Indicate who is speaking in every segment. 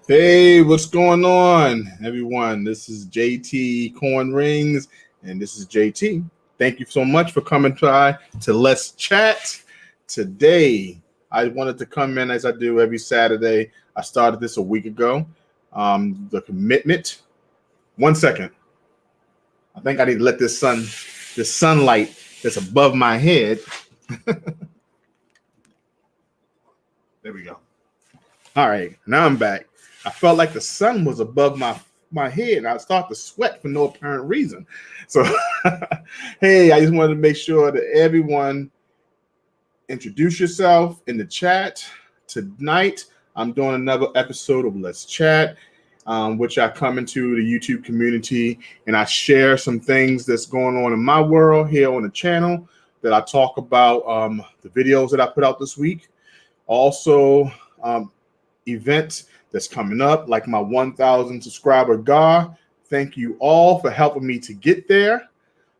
Speaker 1: Hey, what's going on, everyone? This is Jtcoinrings, and this is JT. Thank you so much for coming by to Let's Chat. Today, I wanted to come in as I do every Saturday. I started this a week ago. The commitment. 1 second. I think I need to let this sunlight that's above my head. There we go. All right, now I'm back. I felt like the sun was above my head, and I started to sweat for no apparent reason. So, hey, I just wanted to make sure that everyone introduce yourself in the chat. Tonight, I'm doing another episode of Let's Chat, which I come into the YouTube community, and I share some things that's going on in my world here on the channel that I talk about the videos that I put out this week. Also, events that's coming up, like my 1,000 subscriber goal. Thank you all for helping me to get there.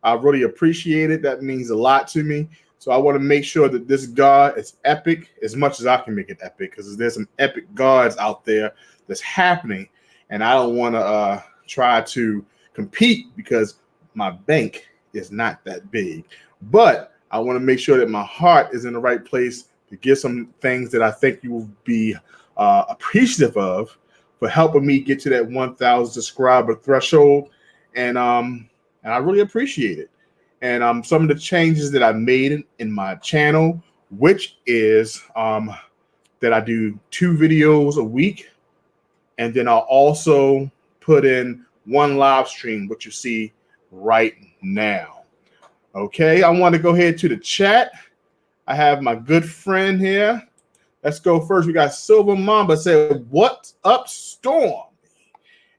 Speaker 1: I really appreciate it. That means a lot to me. So I want to make sure that this goal is epic as much as I can make it epic, because there's some epic goals out there that's happening, and I don't want to try to compete because my bank is not that big. But I want to make sure that my heart is in the right place to get some things that I think you will be appreciative of for helping me get to that 1,000 subscriber threshold, and I really appreciate it. And some of the changes that I made in my channel, which is that I do 2 videos a week, and then I'll also put in 1 live stream, which you see right now. Okay, I want to go ahead to the chat. I have my good friend here. Let's go first. We got Silver Mamba said, "What's up, Storm?"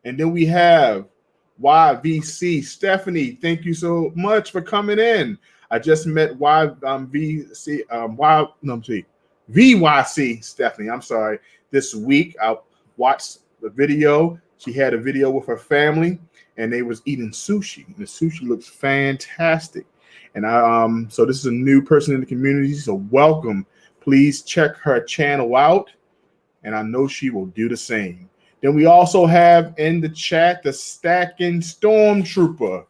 Speaker 1: And then we have YVC Stephanie. Thank you so much for coming in. I just met VYC Stephanie. I'm sorry. This week I watched the video. She had a video with her family, and they was eating sushi. The sushi looks fantastic. And so this is a new person in the community. So welcome. Please check her channel out, and I know she will do the same. Then we also have in the chat the Stacking Stormtrooper.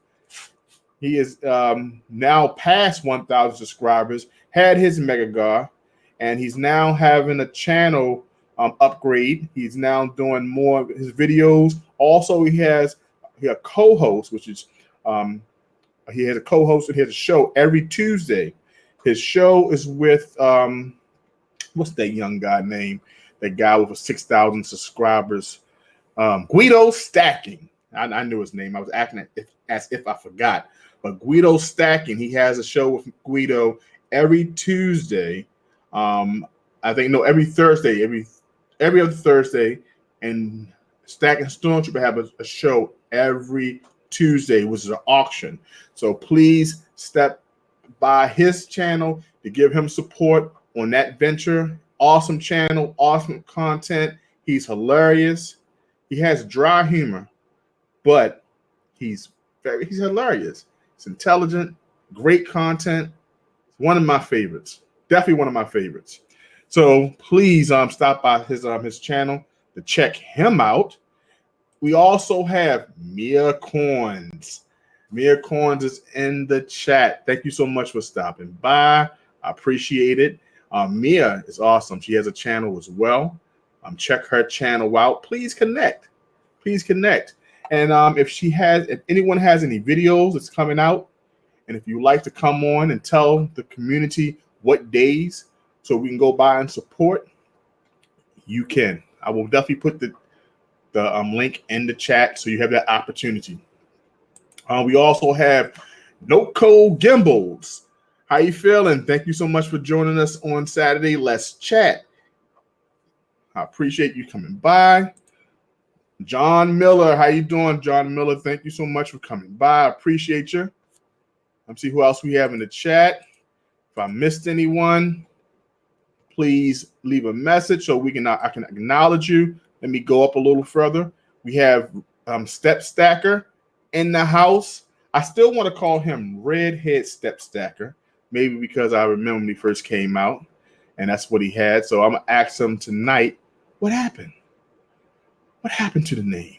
Speaker 1: He is now past 1,000 subscribers, had his mega gar, and he's now having a channel upgrade. He's now doing more of his videos. Also, he has a co-host, which is he has a co-host and he has a show every Tuesday. His show is with what's that young guy name? That guy with 6,000 subscribers. Guido Stacking. I knew his name. I was acting as if I forgot. But Guido Stacking, he has a show with Guido every Tuesday. Every Thursday, every other Thursday. And Stacking Stormtrooper have a show every Tuesday, which is an auction. So please step by his channel, to give him support on that venture. Awesome channel, awesome content. He's hilarious. He has dry humor, but he's hilarious. It's intelligent, great content. One of my favorites. Definitely one of my favorites. So please stop by his channel to check him out. We also have Mia Coins. Mia Coins is in the chat. Thank you so much for stopping by. I appreciate it. Mia is awesome. She has a channel as well. Check her channel out. Please connect. Please connect. And if anyone has any videos that's coming out, and if you like to come on and tell the community what days so we can go by and support, you can. I will definitely put the link in the chat so you have that opportunity. We also have No Code Gimbals. How you feeling? Thank you so much for joining us on Saturday. Let's chat. I appreciate you coming by. John Miller, how you doing, John Miller? Thank you so much for coming by. I appreciate you. Let's see who else we have in the chat. If I missed anyone, please leave a message so I can acknowledge you. Let me go up a little further. We have Step Stacker in the house. I still want to call him Redhead Step Stacker, maybe because I remember when he first came out, and that's what he had. So I'm going to ask him tonight, what happened? What happened to the name?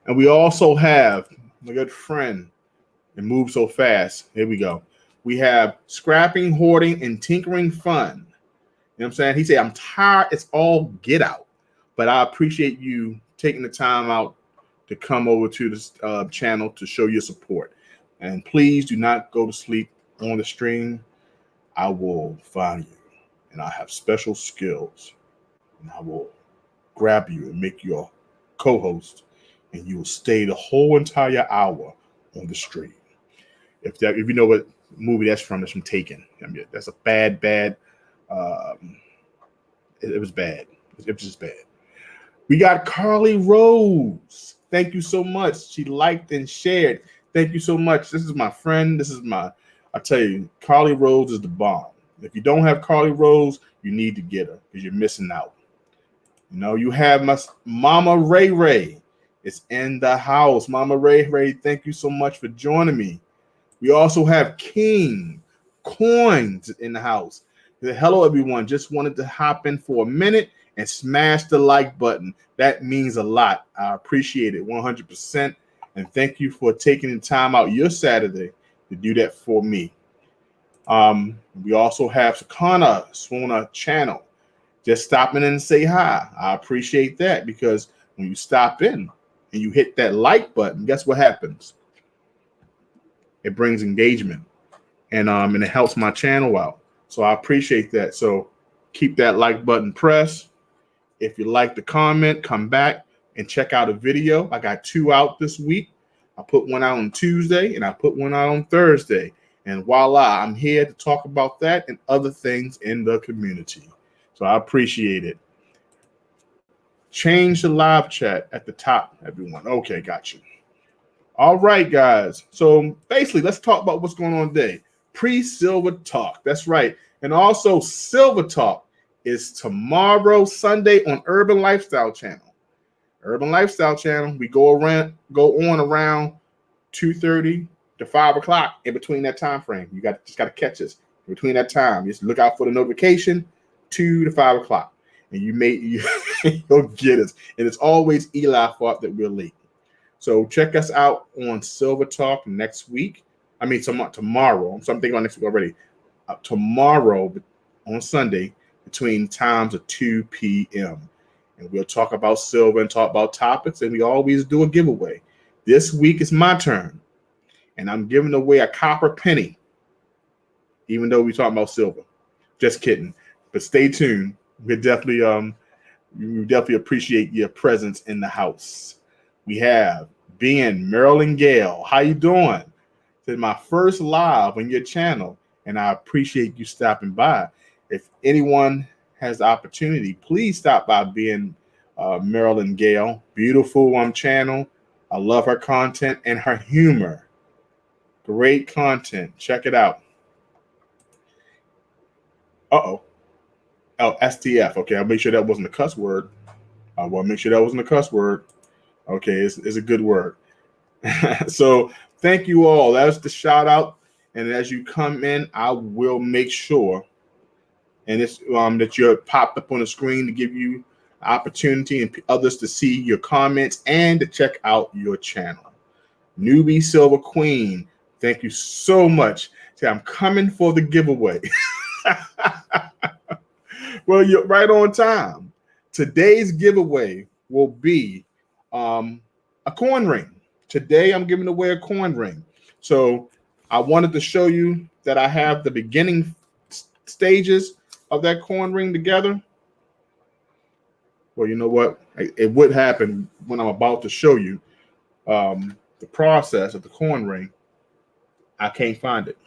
Speaker 1: And we also have my good friend, it moves so fast. Here we go. We have Scrapping, Hoarding, and Tinkering Fun. You know what I'm saying? He said, I'm tired. It's all get out. But I appreciate you taking the time out to come over to this channel to show your support. And please do not go to sleep on the stream. I will find you. And I have special skills. And I will grab you and make you a co-host. And you will stay the whole entire hour on the stream. If you know what movie that's from Taken. I mean, that's a bad. It was bad. It was just bad. We got Carly Rose. Thank you so much. She liked and shared. Thank you so much. This is my friend. I tell you, Carly Rose is the bomb. If you don't have Carly Rose, you need to get her because you're missing out. You know, you have my Mama Ray Ray. It's in the house. Mama Ray Ray, thank you so much for joining me. We also have King Coins in the house. Hello, everyone. Just wanted to hop in for a minute and smash the like button. That means a lot. I appreciate it 100%. And thank you for taking the time out your Saturday to do that for me. We also have Sakana Swona channel. Just stopping in and say hi. I appreciate that because when you stop in and you hit that like button, guess what happens? It brings engagement and it helps my channel out. So I appreciate that. So keep that like button pressed. If you like the comment, come back and check out a video. I got 2 out this week. I put one out on Tuesday and I put one out on Thursday. And voila, I'm here to talk about that and other things in the community. So I appreciate it. Change the live chat at the top, everyone. Okay, got you. All right, guys. So basically, let's talk about what's going on today. Pre-Silver Talk. That's right. And also, Silver Talk is tomorrow, Sunday, on Urban Lifestyle Channel. Urban Lifestyle Channel. We go on around 2:30 to 5 o'clock in between that time frame. You just got to catch us in between that time. Just look out for the notification, 2 to 5 o'clock. And you'll get us. And it's always Eli's fault that we're late. So check us out on Silver Talk next week. I mean, tomorrow. So I'm thinking about next week already. Tomorrow on Sunday between times of 2 p.m. And we'll talk about silver and talk about topics. And we always do a giveaway. This week is my turn. And I'm giving away a copper penny. Even though we're talking about silver. Just kidding. But stay tuned. We definitely appreciate your presence in the house. We have Marilyn Gale. How you doing? This is my first live on your channel, and I appreciate you stopping by. If anyone has the opportunity, please stop by Marilyn Gale. Beautiful channel. I love her content and her humor. Great content. Check it out. Uh-oh. Oh, STF. Okay, I'll make sure that wasn't a cuss word. I will make sure that wasn't a cuss word. Okay, it's a good word. So thank you all. That's the shout out. And as you come in, I will make sure and it's that you're popped up on the screen to give you opportunity and others to see your comments and to check out your channel. Newbie Silver Queen, thank you so much. See, I'm coming for the giveaway. Well, you're right on time. Today's giveaway will be a coin ring. Today, I'm giving away a coin ring. So I wanted to show you that I have the beginning stages of that coin ring together. Well, you know what? It would happen when I'm about to show you the process of the coin ring. I can't find it.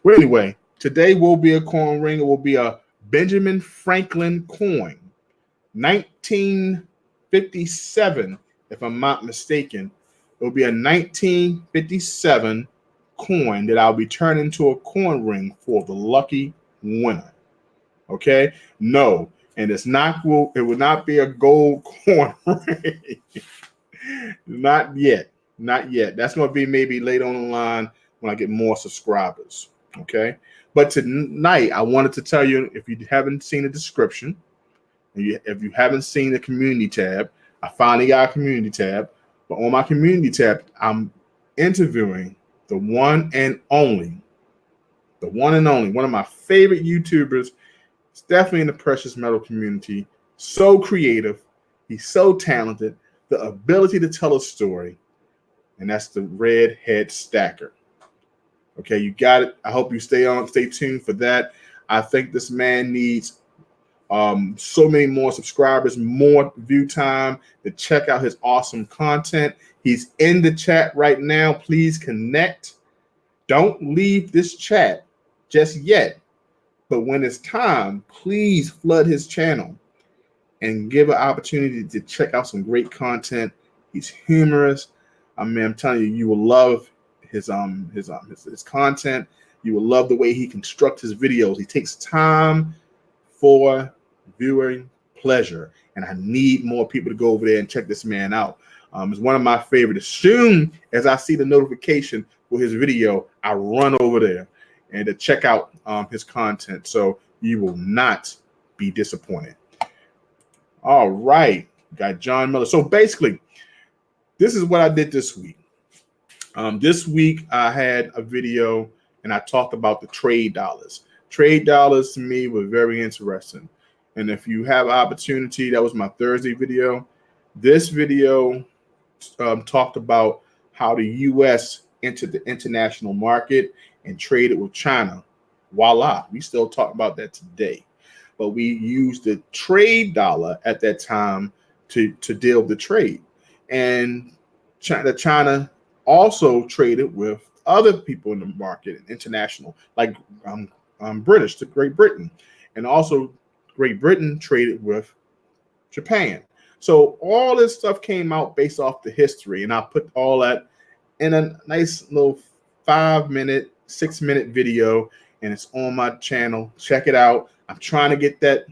Speaker 1: Well, anyway, today will be a coin ring. It will be a Benjamin Franklin coin, 1957, if I'm not mistaken. It will be a 1957 coin that I'll be turning into a coin ring for the lucky winner. Okay? No, and it's not. It will not be a gold coin ring. Not yet. Not yet. That's going to be maybe later on the line when I get more subscribers. Okay. But tonight, I wanted to tell you, if you haven't seen the description, if you haven't seen the community tab, I finally got a community tab. But on my community tab, I'm interviewing the one and only, one of my favorite YouTubers. It's definitely in the precious metal community. So creative. He's so talented. The ability to tell a story. And that's the Redhead Stacker. Okay, you got it. I hope you stay tuned for that. I think this man needs so many more subscribers, more view time to check out his awesome content. He's in the chat right now. Please connect. Don't leave this chat just yet. But when it's time, please flood his channel and give an opportunity to check out some great content. He's humorous. I mean, I'm telling you, you will love his content. You will love the way he constructs his videos. He takes time for viewing pleasure, and I need more people to go over there and check this man out. It's one of my favorites. As soon as I see the notification for his video, I run over there and to check out his content. So you will not be disappointed. All right, got John Miller. So basically, this is what I did this week. This week, I had a video and I talked about the trade dollars. Trade dollars to me were very interesting. And if you have opportunity, that was my Thursday video. This video talked about how the U.S. entered the international market and traded with China. Voila, we still talk about that today. But we used the trade dollar at that time to deal the trade. And China also traded with other people in the market, international, like British to Great Britain. And also Great Britain traded with Japan. So all this stuff came out based off the history. And I put all that in a nice little 5-minute, 6-minute video. And it's on my channel. Check it out. I'm trying to get that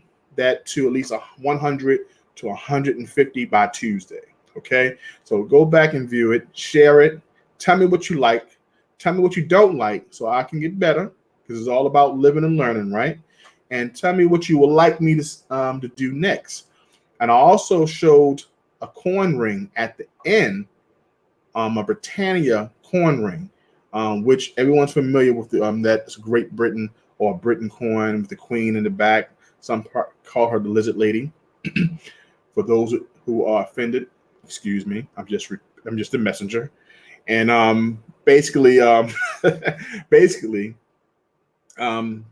Speaker 1: to at least 100 to 150 by Tuesday. Okay, so go back and view it, share it, tell me what you like, tell me what you don't like so I can get better, because it's all about living and learning, right? And tell me what you would like me to do next. And I also showed a coin ring at the end, a Britannia coin ring, which everyone's familiar with. That's Great Britain or Britain coin with the queen in the back. Some call her the lizard lady. For those who are offended, excuse me. I'm just a messenger. And basically,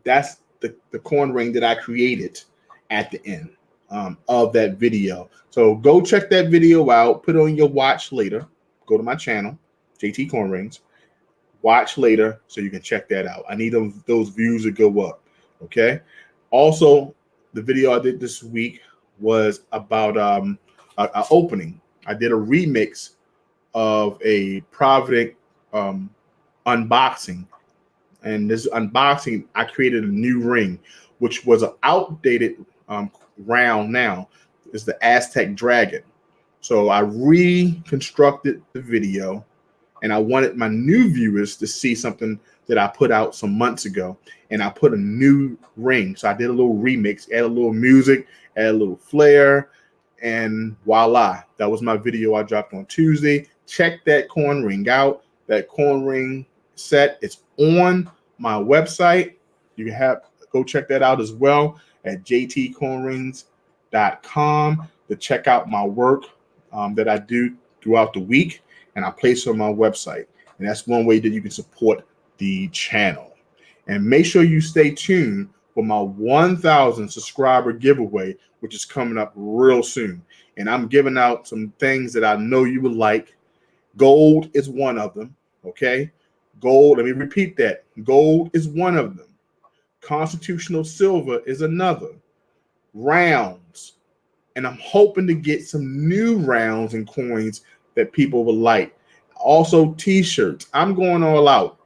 Speaker 1: that's the coin ring that I created at the end of that video. So go check that video out. Put it on your watch later. Go to my channel, Jtcoinrings. Watch later so you can check that out. I need those views to go up. Okay. Also, the video I did this week was about an opening. I did a remix of a Provident unboxing and this unboxing, I created a new ring, which was an outdated round now. It's the Aztec Dragon. So I reconstructed the video, and I wanted my new viewers to see something that I put out some months ago, and I put a new ring. So I did a little remix, add a little music, add a little flair, and voila, that was my video I dropped on Tuesday. Check that coin ring out. That coin ring set, it's on my website. You can go check that out as well at Jtcoinrings.com to check out my work that I do throughout the week, and I place on my website. And that's one way that you can support the channel. And make sure you stay tuned for my 1,000 subscriber giveaway, which is coming up real soon. And I'm giving out some things that I know you would like. Gold is one of them, okay? Gold, let me repeat that. Gold is one of them. Constitutional silver is another. Rounds. And I'm hoping to get some new rounds and coins that people will like. Also, t-shirts. I'm going all out,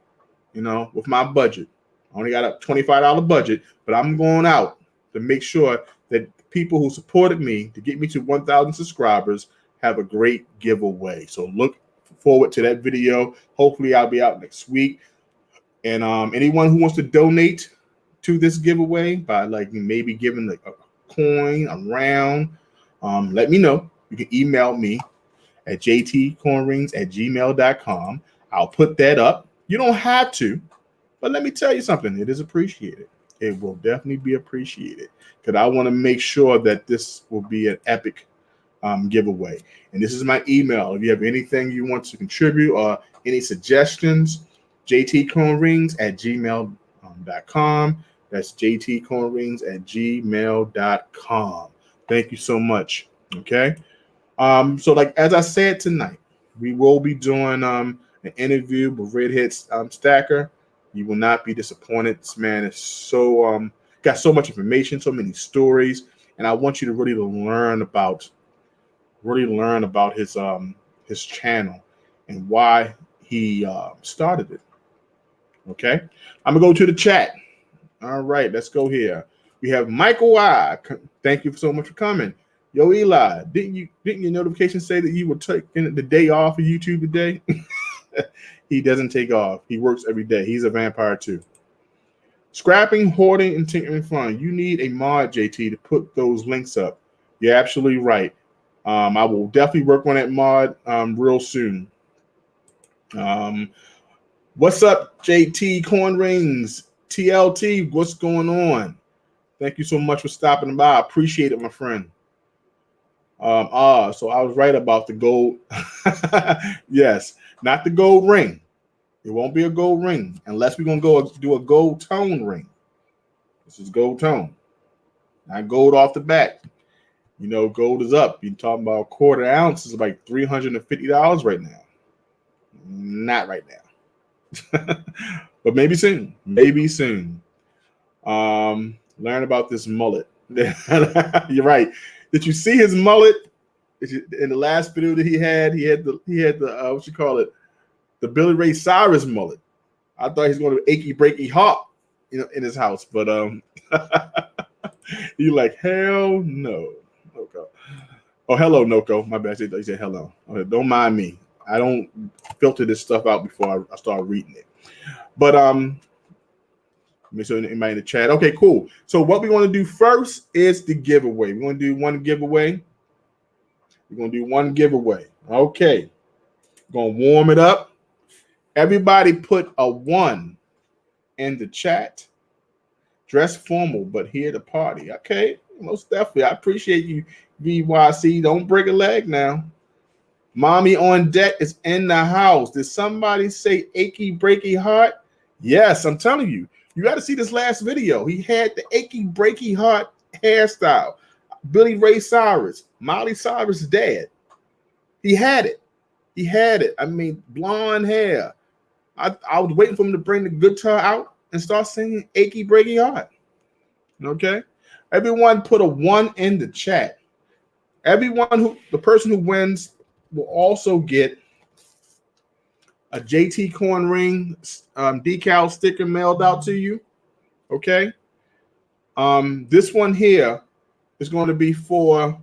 Speaker 1: with my budget. I only got a $25 budget, but I'm going out to make sure that people who supported me to get me to 1,000 subscribers have a great giveaway. So look forward to that video. Hopefully I'll be out next week. And anyone who wants to donate to this giveaway by maybe giving a coin, a round, let me know. You can email me at jtcoinrings@gmail.com. I'll put that up. You don't have to, but let me tell you something. It is appreciated. It will definitely be appreciated because I want to make sure that this will be an epic giveaway. And this is my email. If you have anything you want to contribute or any suggestions, jtcoinrings@gmail.com. That's jtcoinrings@gmail.com. Thank you so much. Okay. So as I said tonight, we will be doing an interview with Redhead Stacker. You will not be disappointed. This man is so got so much information, so many stories, and I want you to really learn about his channel and why he started it. Okay, I'm gonna go to the chat. All right, let's go here. We have Michael Y. Thank you so much for coming. Yo, Eli, didn't your notification say that you were taking the day off of YouTube today? He doesn't take off. He works every day. He's a vampire too. Scrapping, hoarding, and tinkering fun. You need a mod, JT, to put those links up. You're absolutely right. I will definitely work on that mod real soon. What's up, JT Coinrings? TLT, what's going on? Thank you so much for stopping by. I appreciate it, my friend. So I was right about the gold. Yes, not the gold ring. It won't be a gold ring unless we're going to go do a gold tone ring. This is gold tone. Not gold off the bat. Gold is up. You're talking about a quarter ounce is like $350 right now. Not right now. But maybe soon. Maybe soon. Learn about this mullet. You're right. Did you see his mullet? In the last video that he had the what you call it, the Billy Ray Cyrus mullet. I thought he was going to achy breaky heart, in his house, but you like hell no. Okay. Oh, hello, Noko. My bad. He said hello. Okay, don't mind me. I don't filter this stuff out before I start reading it. But make sure anybody in the chat. Okay, cool. So what we want to do first is the giveaway. We're going to do one giveaway. Okay. We're going to warm it up. Everybody put a 1 in the chat. Dress formal, but here to party. Okay, most definitely. I appreciate you, VYC. Don't break a leg now. Mommy on deck is in the house. Did somebody say achy breaky heart? Yes, I'm telling you. You got to see this last video. He had the achy breaky heart hairstyle. Billy Ray Cyrus, Miley Cyrus' dad. He had it. I mean, blonde hair. I was waiting for him to bring the guitar out and start singing achy breaky heart. Okay? Everyone put a 1 in the chat. The person who wins will also get a JT Coin Ring decal sticker mailed out to you. Okay. This one here is going to be for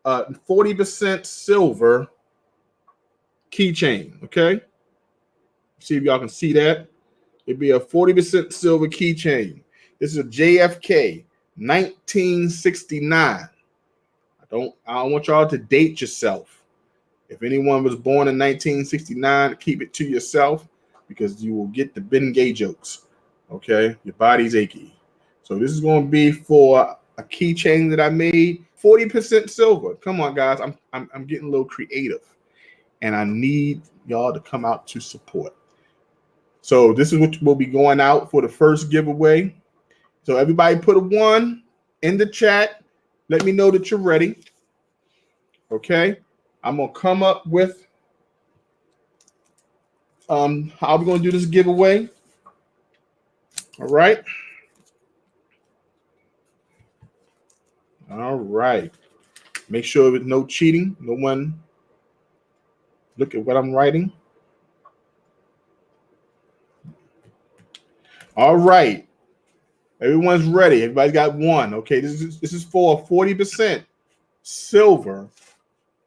Speaker 1: 40% silver keychain. Okay. See if y'all can see that. It'd be a 40% silver keychain. This is a JFK 1969. I don't want y'all to date yourself. If anyone was born in 1969, keep it to yourself because you will get the Ben Gay jokes. Okay, your body's achy. So this is going to be for a keychain that I made, 40% silver. Come on, guys, I'm getting a little creative, and I need y'all to come out to support. So this is what will be going out for the first giveaway. So everybody put a 1 in the chat. Let me know that you're ready. Okay. I'm going to come up with how we're going to do this giveaway. All right. All right. Make sure there's no cheating. No one look at what I'm writing. All right. Everyone's ready. Everybody's got 1. Okay. This is for a 40% silver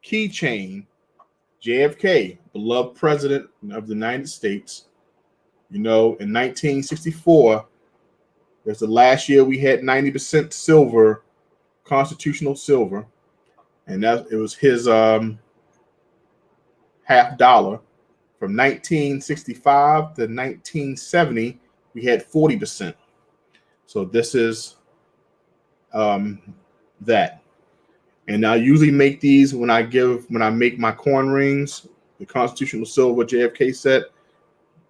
Speaker 1: keychain. JFK, beloved president of the United States. You know, in 1964, that's the last year we had 90% silver, constitutional silver, and that it was his $50. From 1965 to 1970, we had 40%. So this is that. And I usually make these when I make my coin rings, the constitutional silver JFK set.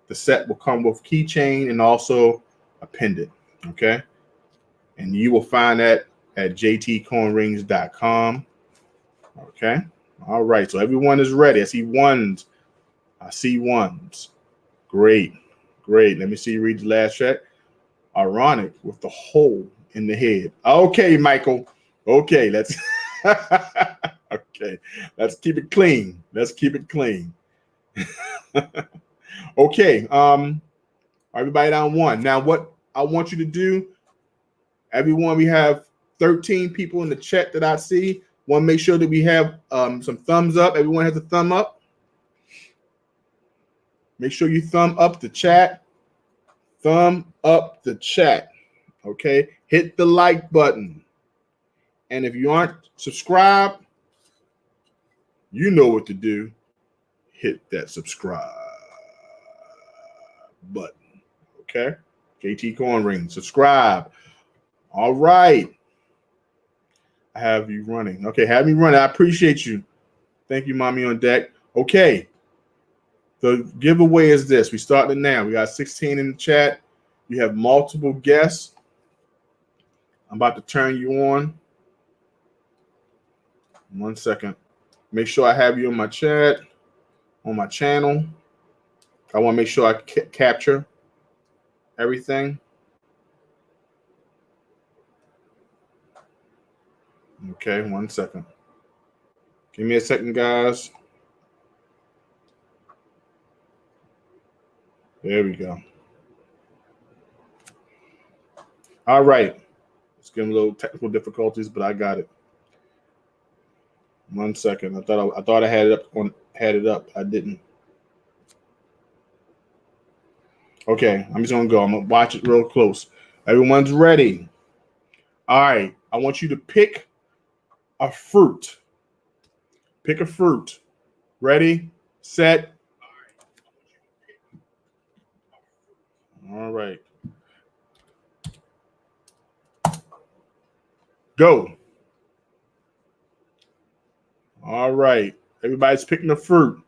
Speaker 1: The set will come with keychain and also a pendant. Okay. And you will find that at jtcoinrings.com. Okay. All right. So everyone is ready. I see ones. Great. Great. Let me see you read the last check. Ironic with the hole in the head. Okay, Michael. Okay, let's okay. Let's keep it clean. Okay. Everybody down 1. Now, what I want you to do, everyone, we have 13 people in the chat that I see. Want to make sure that we have some thumbs up. Everyone has a thumb up. Make sure you thumb up the chat. Thumb up the chat. Okay. Hit the like button. And if you aren't subscribed, you know what to do. Hit that subscribe button. Okay. JT Coin Ring. Subscribe. All right. I have you running. Okay, have me running. I appreciate you. Thank you, Mommy on deck. Okay. The giveaway is this. We started now. We got 16 in the chat. You have multiple guests. I'm about to turn you on. 1 second. Make sure I have you in my chat, on my channel. I want to make sure I capture everything. Okay, 1 second. Give me a second, guys. There we go. All right. It's getting a little technical difficulties, but I got it. 1 second. I thought I had it up. I didn't. Okay, I'm just gonna go. I'm gonna watch it real close. Everyone's ready. All right. I want you to pick a fruit. Pick a fruit. Ready, set. All right. Go. All right. Everybody's picking a fruit.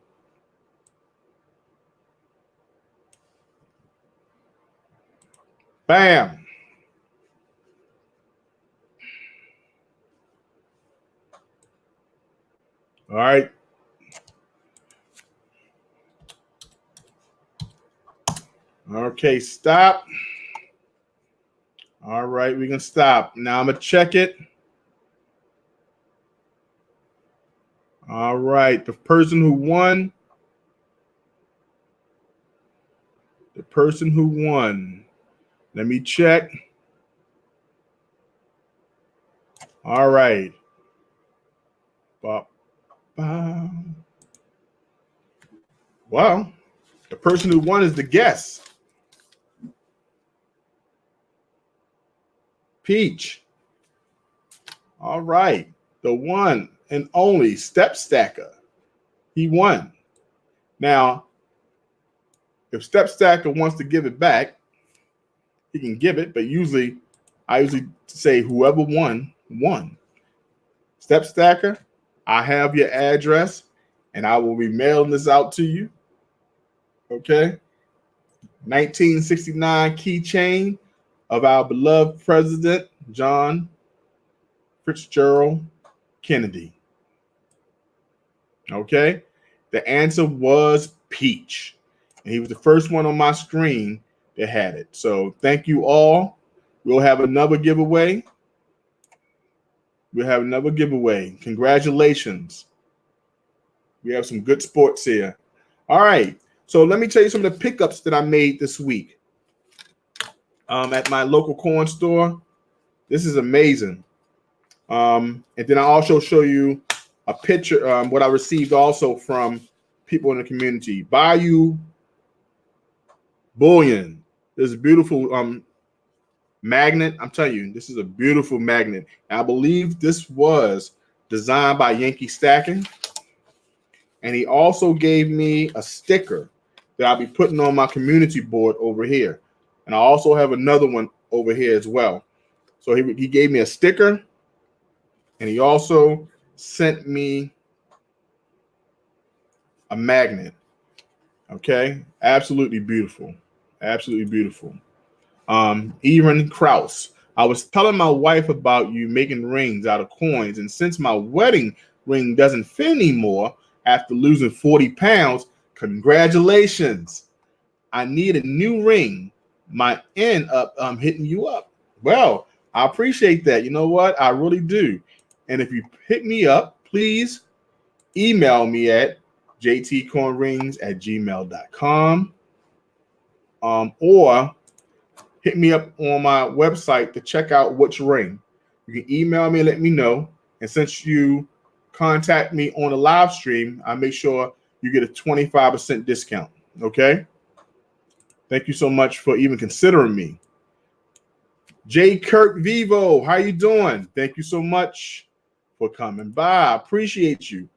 Speaker 1: Bam. All right. Okay, stop. All right, we can stop. Now I'm going to check it. All right, the person who won The person who won. Let me check. All right. Well, the person who won is the guest. Peach. All right. The one and only Step Stacker. He won. Now, if Step Stacker wants to give it back, he can give it, but I usually say whoever won. Step Stacker, I have your address, and I will be mailing this out to you. Okay? 1969 keychain of our beloved President, John Fitzgerald Kennedy. Okay? The answer was Peach. And he was the first one on my screen that had it. So thank you all. We'll have another giveaway. Congratulations. We have some good sports here. All right. So let me tell you some of the pickups that I made this week at my local corn store. This is amazing. And then I also show you a picture, what I received also from people in the community. Bayou Bullion. This beautiful magnet. I'm telling you, this is a beautiful magnet. I believe this was designed by Yankee Stacking. And he also gave me a sticker that I'll be putting on my community board over here. And I also have another one over here as well. So he gave me a sticker, and he also sent me a magnet. Okay, absolutely beautiful. Absolutely beautiful. Erin Kraus. I was telling my wife about you making rings out of coins, and since my wedding ring doesn't fit anymore after losing 40 pounds, congratulations. I need a new ring. Might end up hitting you up. Well, I appreciate that. You know what? I really do. And if you hit me up, please email me at jtcoinrings@gmail.com or hit me up on my website to check out which ring. You can email me and let me know. And since you contact me on a live stream, I make sure you get a 25% discount. Okay? Thank you so much for even considering me. J. Kirk Vivo, how you doing? Thank you so much for coming by. I appreciate you.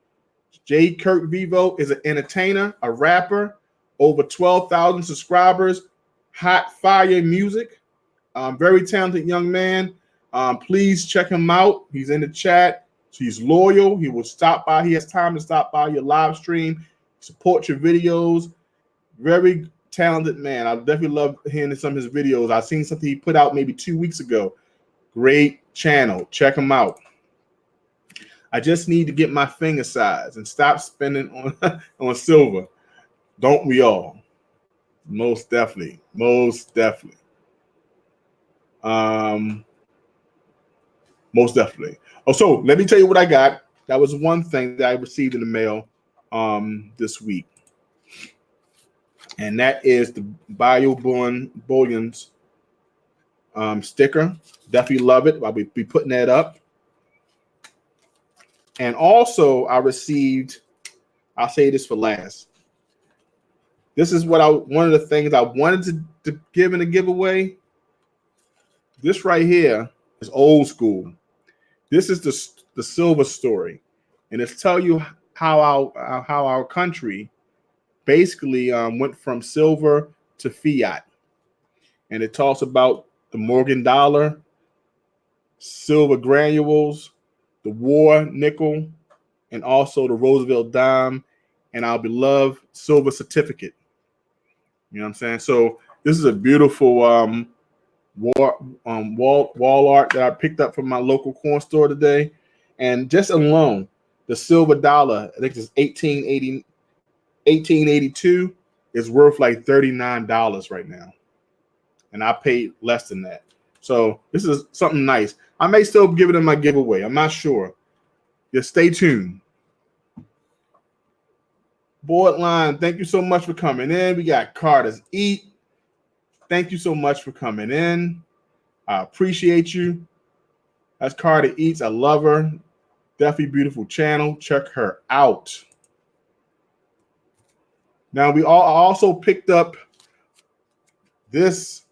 Speaker 1: J. Kirk Vivo is an entertainer, a rapper, over 12,000 subscribers, hot fire music. Very talented young man. Please check him out. He's in the chat. He's loyal. He will stop by. He has time to stop by your live stream, support your videos. Very talented man. I definitely love hearing some of his videos. I've seen something he put out maybe 2 weeks ago. Great channel. Check him out. I just need to get my finger size and stop spending on silver. Don't we all? Most definitely. Most definitely. Most definitely. Oh, so let me tell you what I got. That was one thing that I received in the mail this week. And that is the Bayou Bullion's sticker. Definitely love it. I'll be putting that up. And also I received, I'll say this for last. This is one of the things I wanted to give in a giveaway. This right here is old school. This is the silver story. And it's tell you how our country basically went from silver to fiat. And it talks about the Morgan dollar, silver granules, the war nickel, and also the Roosevelt dime, and our beloved silver certificate. You know what I'm saying? So this is a beautiful wall art that I picked up from my local corn store today. And just alone, the silver dollar, I think it's 1882, is worth like $39 right now. And I paid less than that. So this is something nice. I may still give it in my giveaway. I'm not sure. Just stay tuned. Board line, thank you so much for coming in. We got Carter's Eat. Thank you so much for coming in. I appreciate you. That's Carter Eats. I love her. Definitely beautiful channel. Check her out. Now I also picked up this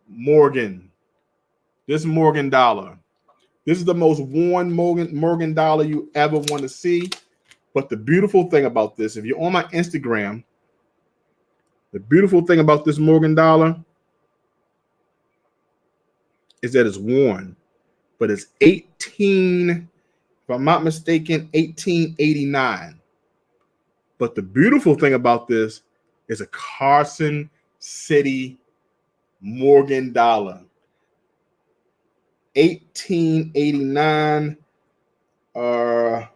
Speaker 1: Morgan dollar. This is the most worn Morgan dollar you ever want to see. But the beautiful thing about this, if you're on my Instagram, the beautiful thing about this Morgan dollar is that it's worn. But it's 18, if I'm not mistaken, 1889. But the beautiful thing about this is a Carson City Morgan dollar. 1889, it's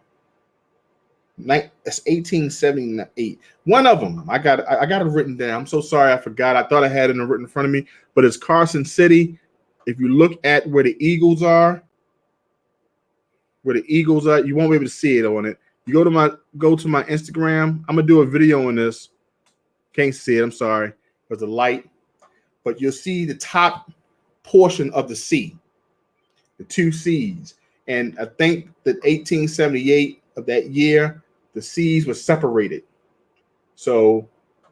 Speaker 1: 1878. One of them, I got it written down. I'm so sorry, I forgot. I thought I had it written in front of me, but it's Carson City. If you look at where the Eagles are, you won't be able to see it on it. You go to my Instagram. I'm gonna do a video on this. Can't see it. I'm sorry. There's a light, but you'll see the top portion of the C, the two C's. And I think that 1878 of that year, the C's were separated. So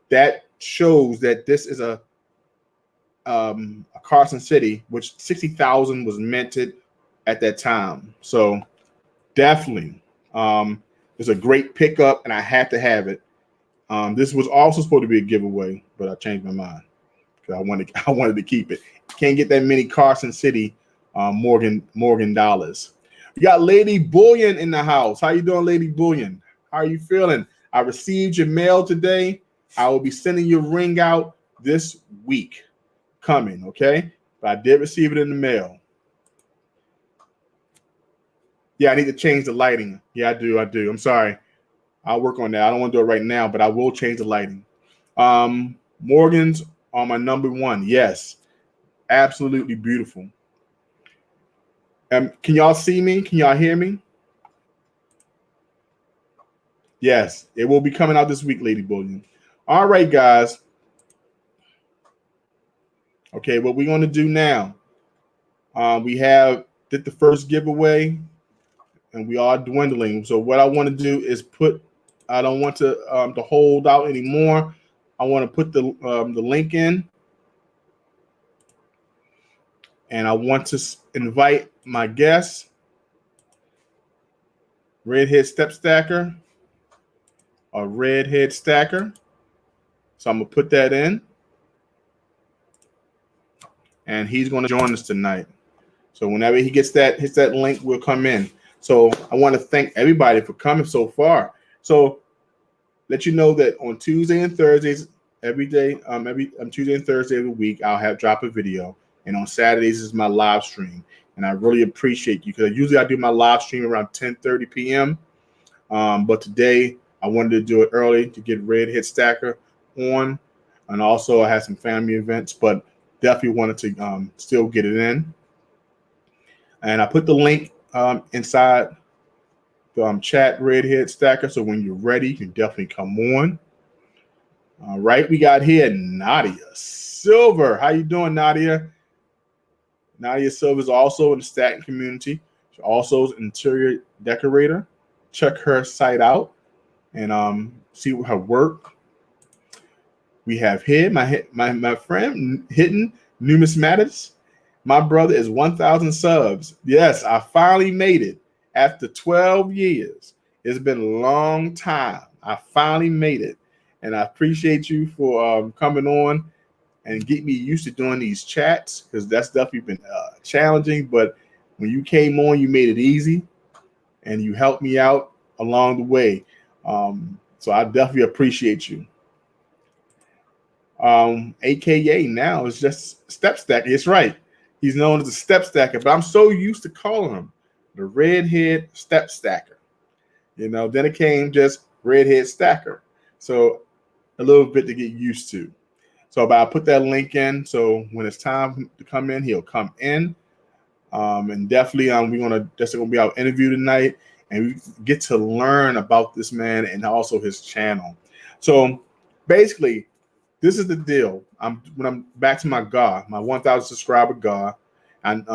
Speaker 1: that shows that this is a Carson City, which 60,000 was minted at that time. So definitely, it's a great pickup, and I had to have it. This was also supposed to be a giveaway, but I changed my mind because I wanted to keep it. Can't get that many Carson City Morgan dollars. We got Lady Bullion in the house. How you doing, Lady Bullion? How are you feeling? I received your mail today. I will be sending your ring out this week coming, okay? But I did receive it in the mail. Yeah, I need to change the lighting. Yeah, I do. I'm sorry. I'll work on that. I don't want to do it right now, but I will change the lighting. Morgans are my number one. Yes, absolutely beautiful. Can y'all see me? Can y'all hear me? Yes, it will be coming out this week, Lady Bullion. All right, guys. Okay, what we're going to do now, we did the first giveaway, and we are dwindling. So what I want to do is I don't want to hold out anymore. I want to put the link in, and I want to invite my guest, Redhead Step Stacker, or Redhead Stacker. So I'm gonna put that in, and he's going to join us tonight. So whenever he hits that link, we'll come in. So I want to thank everybody for coming so far. So let you know that on Tuesday and Thursdays, every day, Tuesday and Thursday of the week, I'll drop a video. And on Saturdays is my live stream. And I really appreciate you, because usually I do my live stream around 10:30 p.m. But today I wanted to do it early to get Redhead Stacker on. And also I had some family events, but definitely wanted to still get it in. And I put the link inside the chat, Redhead Stacker. So when you're ready, you can definitely come on. All right, we got here Nadia Silver. How you doing, Nadia? Nadia Silver is also in the Staten community. She also is an interior decorator. Check her site out and see her work. We have here my friend Hidden Numismatics. My brother is 1,000 subs. Yes, I finally made it after 12 years. It's been a long time. I finally made it, and I appreciate you for coming on and get me used to doing these chats, because that's definitely been challenging. But when you came on, you made it easy, and you helped me out along the way. So I definitely appreciate you. AKA now is just Step Stacker. It's right. He's known as a Step Stacker, but I'm so used to calling him the Redhead Step Stacker. Then it came just Redhead Stacker. So a little bit to get used to. So I put that link in. So when it's time to come in, he'll come in. And definitely that's gonna be our interview tonight, and we get to learn about this man and also his channel. So basically, this is the deal. When I'm back to my God, my 1,000 subscriber God, and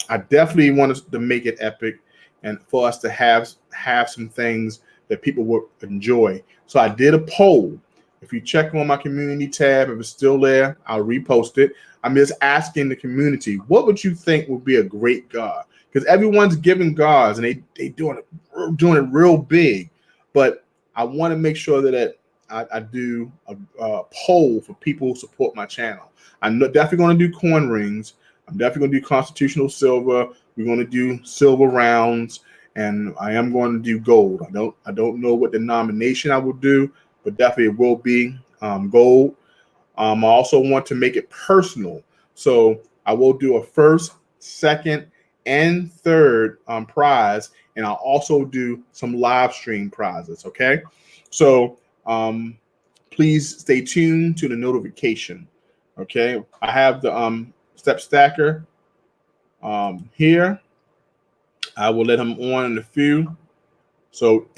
Speaker 1: I definitely wanted to make it epic, and for us to have some things that people would enjoy. So I did a poll. If you check on my community tab, if it's still there, I'll repost it. I'm just asking the community, what would you think would be a great God? Because everyone's giving gods and they doing it real big, but I want to make sure that I do a poll for people who support my channel. I'm definitely going to do coin rings. I'm definitely going to do constitutional silver. We're going to do silver rounds, and I am going to do gold. I don't know what denomination I will do, but definitely it will be gold. I also want to make it personal, so I will do a first, second, and third prize, and I'll also do some live stream prizes. Okay, so please stay tuned to the notification. Okay, I have the step stacker here. I will let him on in a few. So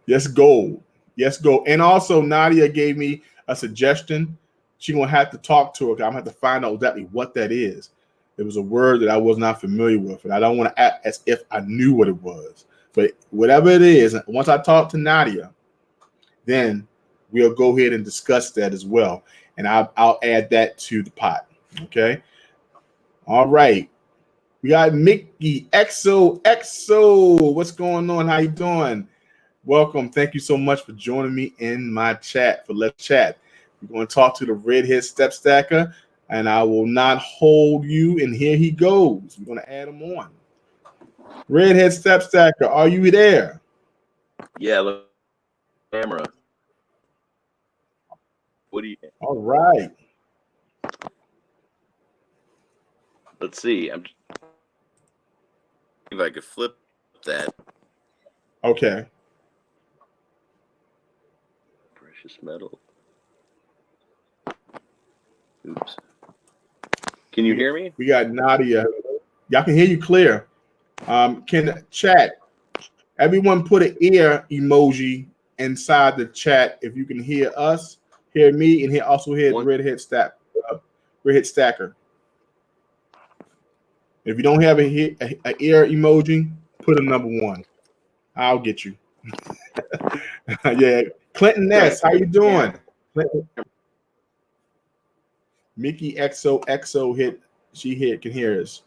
Speaker 1: yes, gold. Yes, gold. And also Nadia gave me a suggestion. She's gonna have to talk to her. I'm gonna have to find out exactly what that is. It was a word that I was not familiar with, and I don't want to act as if I knew what it was. But whatever it is, once I talk to Nadia, then we'll go ahead and discuss that as well. And I'll add that to the pot. Okay. All right. We got Mickey XO. What's going on? How you doing? Welcome. Thank you so much for joining me in my chat for Let's Chat. We're going to talk to the redhead step stacker, and I will not hold you. And here he goes. We're going to add him on. Redhead step stacker, are you there?
Speaker 2: Yeah, look, camera. What do you?
Speaker 1: All right.
Speaker 2: Let's see. I'm if I could flip that.
Speaker 1: Okay.
Speaker 2: Precious metal. Oops. Can you hear me?
Speaker 1: We got Nadia. Y'all can hear you clear. Can chat. Everyone put an ear emoji inside the chat if you can hear us, hear me, and also hear the redhead stacker. If you don't have a ear emoji, put a number 1. I'll get you. Yeah, Clinton Ness, how you doing? Clinton. Mickey XO hit. She can hear us.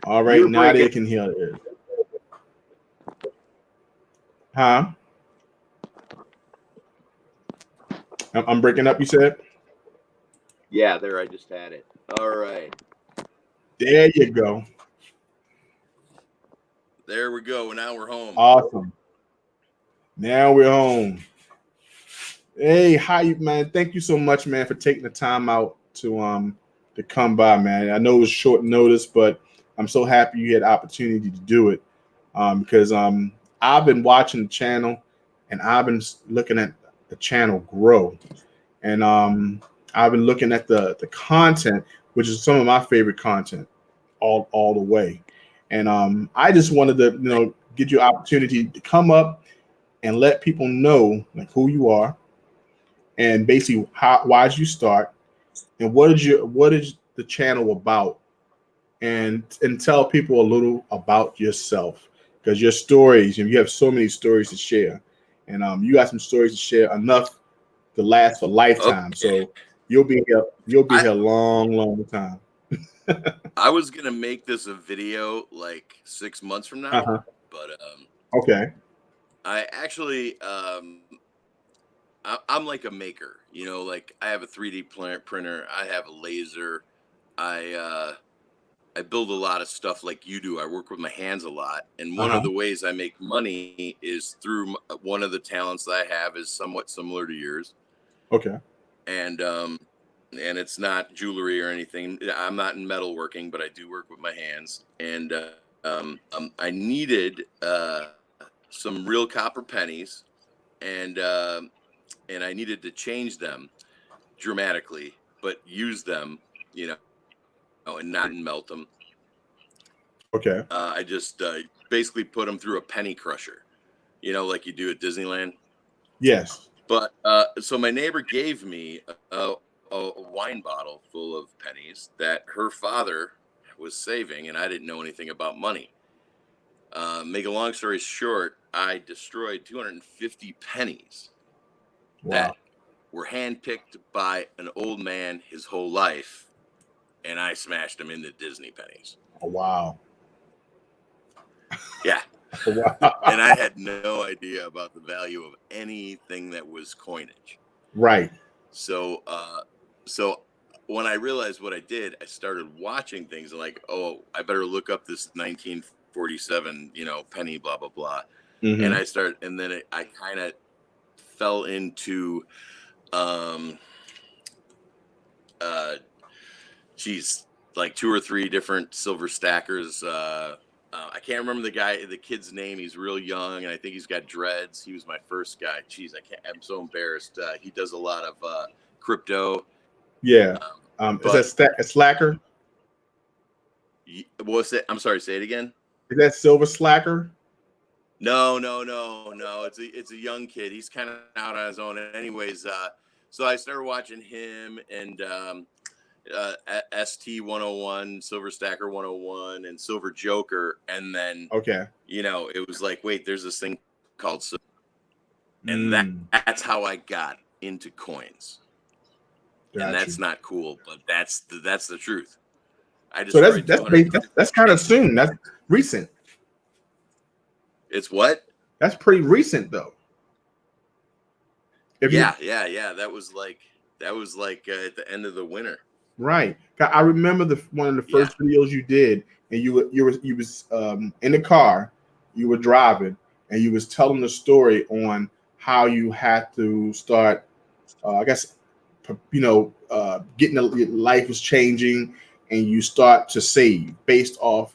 Speaker 1: All right, Nadia can hear us. Huh? I'm breaking up, you said?
Speaker 2: Yeah, there, I just had it. All right.
Speaker 1: There you go.
Speaker 2: There we go. Now we're home.
Speaker 1: Awesome. Now we're home. Hey, how you, man? Thank you so much, man, for taking the time out to come by, man. I know it was short notice, but I'm so happy you had the opportunity to do it. Because I've been watching the channel and I've been looking at the channel grow. And I've been looking at the content, which is some of my favorite content all the way. And I just wanted to, get you opportunity to come up and let people know like who you are and basically why did you start and what is the channel about, and tell people a little about yourself, because your stories, and you have so many stories to share, and you got some stories to share enough to last for lifetime. Okay. So you'll be here a long time.
Speaker 2: I was gonna make this a video like 6 months from now, but
Speaker 1: okay.
Speaker 2: I actually I'm like a maker, like I have a 3D printer, I have a laser, I build a lot of stuff like you do. I work with my hands a lot, and one of the ways I make money is through one of the talents that I have is somewhat similar to yours.
Speaker 1: Okay.
Speaker 2: And it's not jewelry or anything. I'm not in metalworking, but I do work with my hands. And I needed some real copper pennies, and I needed to change them dramatically, but use them, and not melt them.
Speaker 1: Okay.
Speaker 2: I just basically put them through a penny crusher, like you do at Disneyland.
Speaker 1: Yes.
Speaker 2: But so my neighbor gave me a wine bottle full of pennies that her father was saving, and I didn't know anything about money. Make a long story short, I destroyed 250 pennies
Speaker 1: Wow.
Speaker 2: that were handpicked by an old man his whole life, and I smashed them into Disney pennies.
Speaker 1: Oh, wow.
Speaker 2: Yeah.
Speaker 1: Wow.
Speaker 2: And I had no idea about the value of anything that was coinage.
Speaker 1: Right.
Speaker 2: So, so when I realized what I did, I started watching things like, oh, I better look up this 1947, penny, blah blah blah. And
Speaker 1: Mm-hmm.
Speaker 2: and then I kind of fell into, um, uh, geez, like two or three different silver stackers. I can't remember the kid's name. He's real young, and I think he's got dreads. He was my first guy. Jeez, I'm so embarrassed. He does a lot of crypto.
Speaker 1: Yeah. Is
Speaker 2: But
Speaker 1: that a slacker?
Speaker 2: what's it? I'm sorry. Say it again.
Speaker 1: Is that silver slacker?
Speaker 2: No. It's a young kid. He's kind of out on his own. Anyways, so I started watching him and ST 101, Silver Stacker 101, and Silver Joker, and then
Speaker 1: Okay.
Speaker 2: it was like, wait, there's this thing called, and
Speaker 1: Mm,
Speaker 2: that's how I got into coins. And
Speaker 1: got
Speaker 2: that's
Speaker 1: you.
Speaker 2: not cool, but that's the truth. I
Speaker 1: So
Speaker 2: destroyed 200.
Speaker 1: that's kind of soon. That's recent.
Speaker 2: It's what?
Speaker 1: That's pretty recent though. If you
Speaker 2: Yeah. That was like at the end of the winter.
Speaker 1: right, I remember one of the
Speaker 2: Yeah.
Speaker 1: first videos you did, and you was in the car, you were driving, and you was telling the story on how you had to start. I guess getting life was changing, and you start to save based off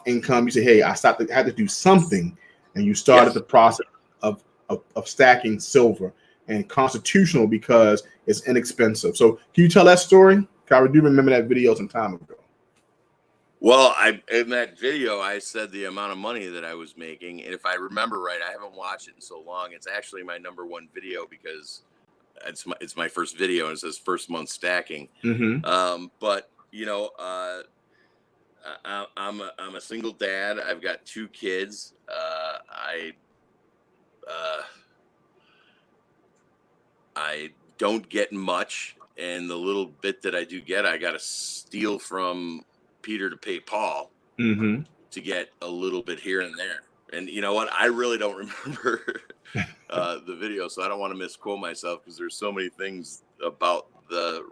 Speaker 1: income. You say, "Hey, had to do something," and you started
Speaker 2: Yes.
Speaker 1: the process of stacking silver and constitutional because it's inexpensive. So, can you tell that story? I do remember that video some time ago.
Speaker 2: Well, in that video, I said the amount of money that I was making, and if I remember right, I haven't watched it in so long. It's actually my #1 video because it's my first video, and it says first month stacking.
Speaker 1: Mm-hmm.
Speaker 2: But I'm a single dad. I've got 2 kids. I don't get much, and the little bit that I do get, I got to steal from Peter to pay Paul
Speaker 1: Mm-hmm.
Speaker 2: to get a little bit here and there. And you know what? I really don't remember the video, so I don't want to misquote myself because there's so many things about the.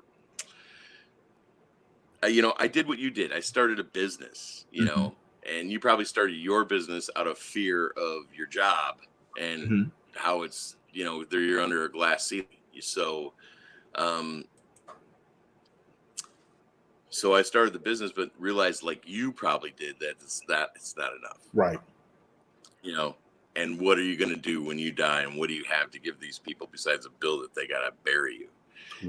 Speaker 2: I did what you did. I started a business,
Speaker 1: Mm-hmm.
Speaker 2: and you probably started your business out of fear of your job and
Speaker 1: Mm-hmm.
Speaker 2: how it's, you're under a glass ceiling. Um, so I started the business, but realized like you probably did that it's not enough,
Speaker 1: Right.
Speaker 2: And what are you going to do when you die? And what do you have to give these people besides a bill that they got to bury you?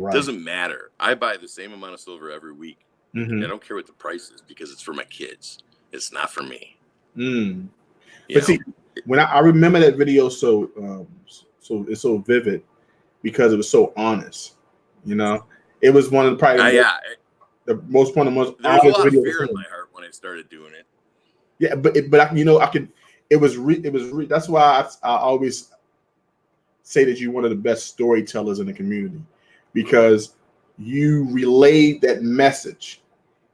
Speaker 1: Right.
Speaker 2: Doesn't matter. I buy the same amount of silver every week.
Speaker 1: Mm-hmm.
Speaker 2: I don't care what the price is because it's for my kids. It's not for me.
Speaker 1: Mm. But see, when I remember that video so it's so vivid because it was so honest. It was one of the probably one of the most
Speaker 2: there was a
Speaker 1: honest
Speaker 2: lot of
Speaker 1: videos.
Speaker 2: fear in my heart when I started doing it.
Speaker 1: Yeah, I could. That's why I always say that you're one of the best storytellers in the community because you relayed that message,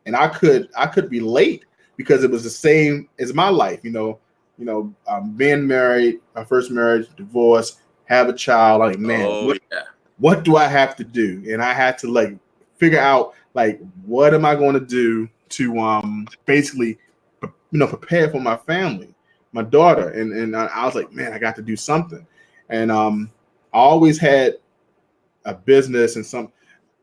Speaker 1: and I could relate because it was the same as my life. Being married, my first marriage, divorce, have a child. Like, man, what do I have to do? And I had to like figure out like what am I going to do to basically prepare for my family, my daughter, and I was like, man, I got to do something, and I always had a business and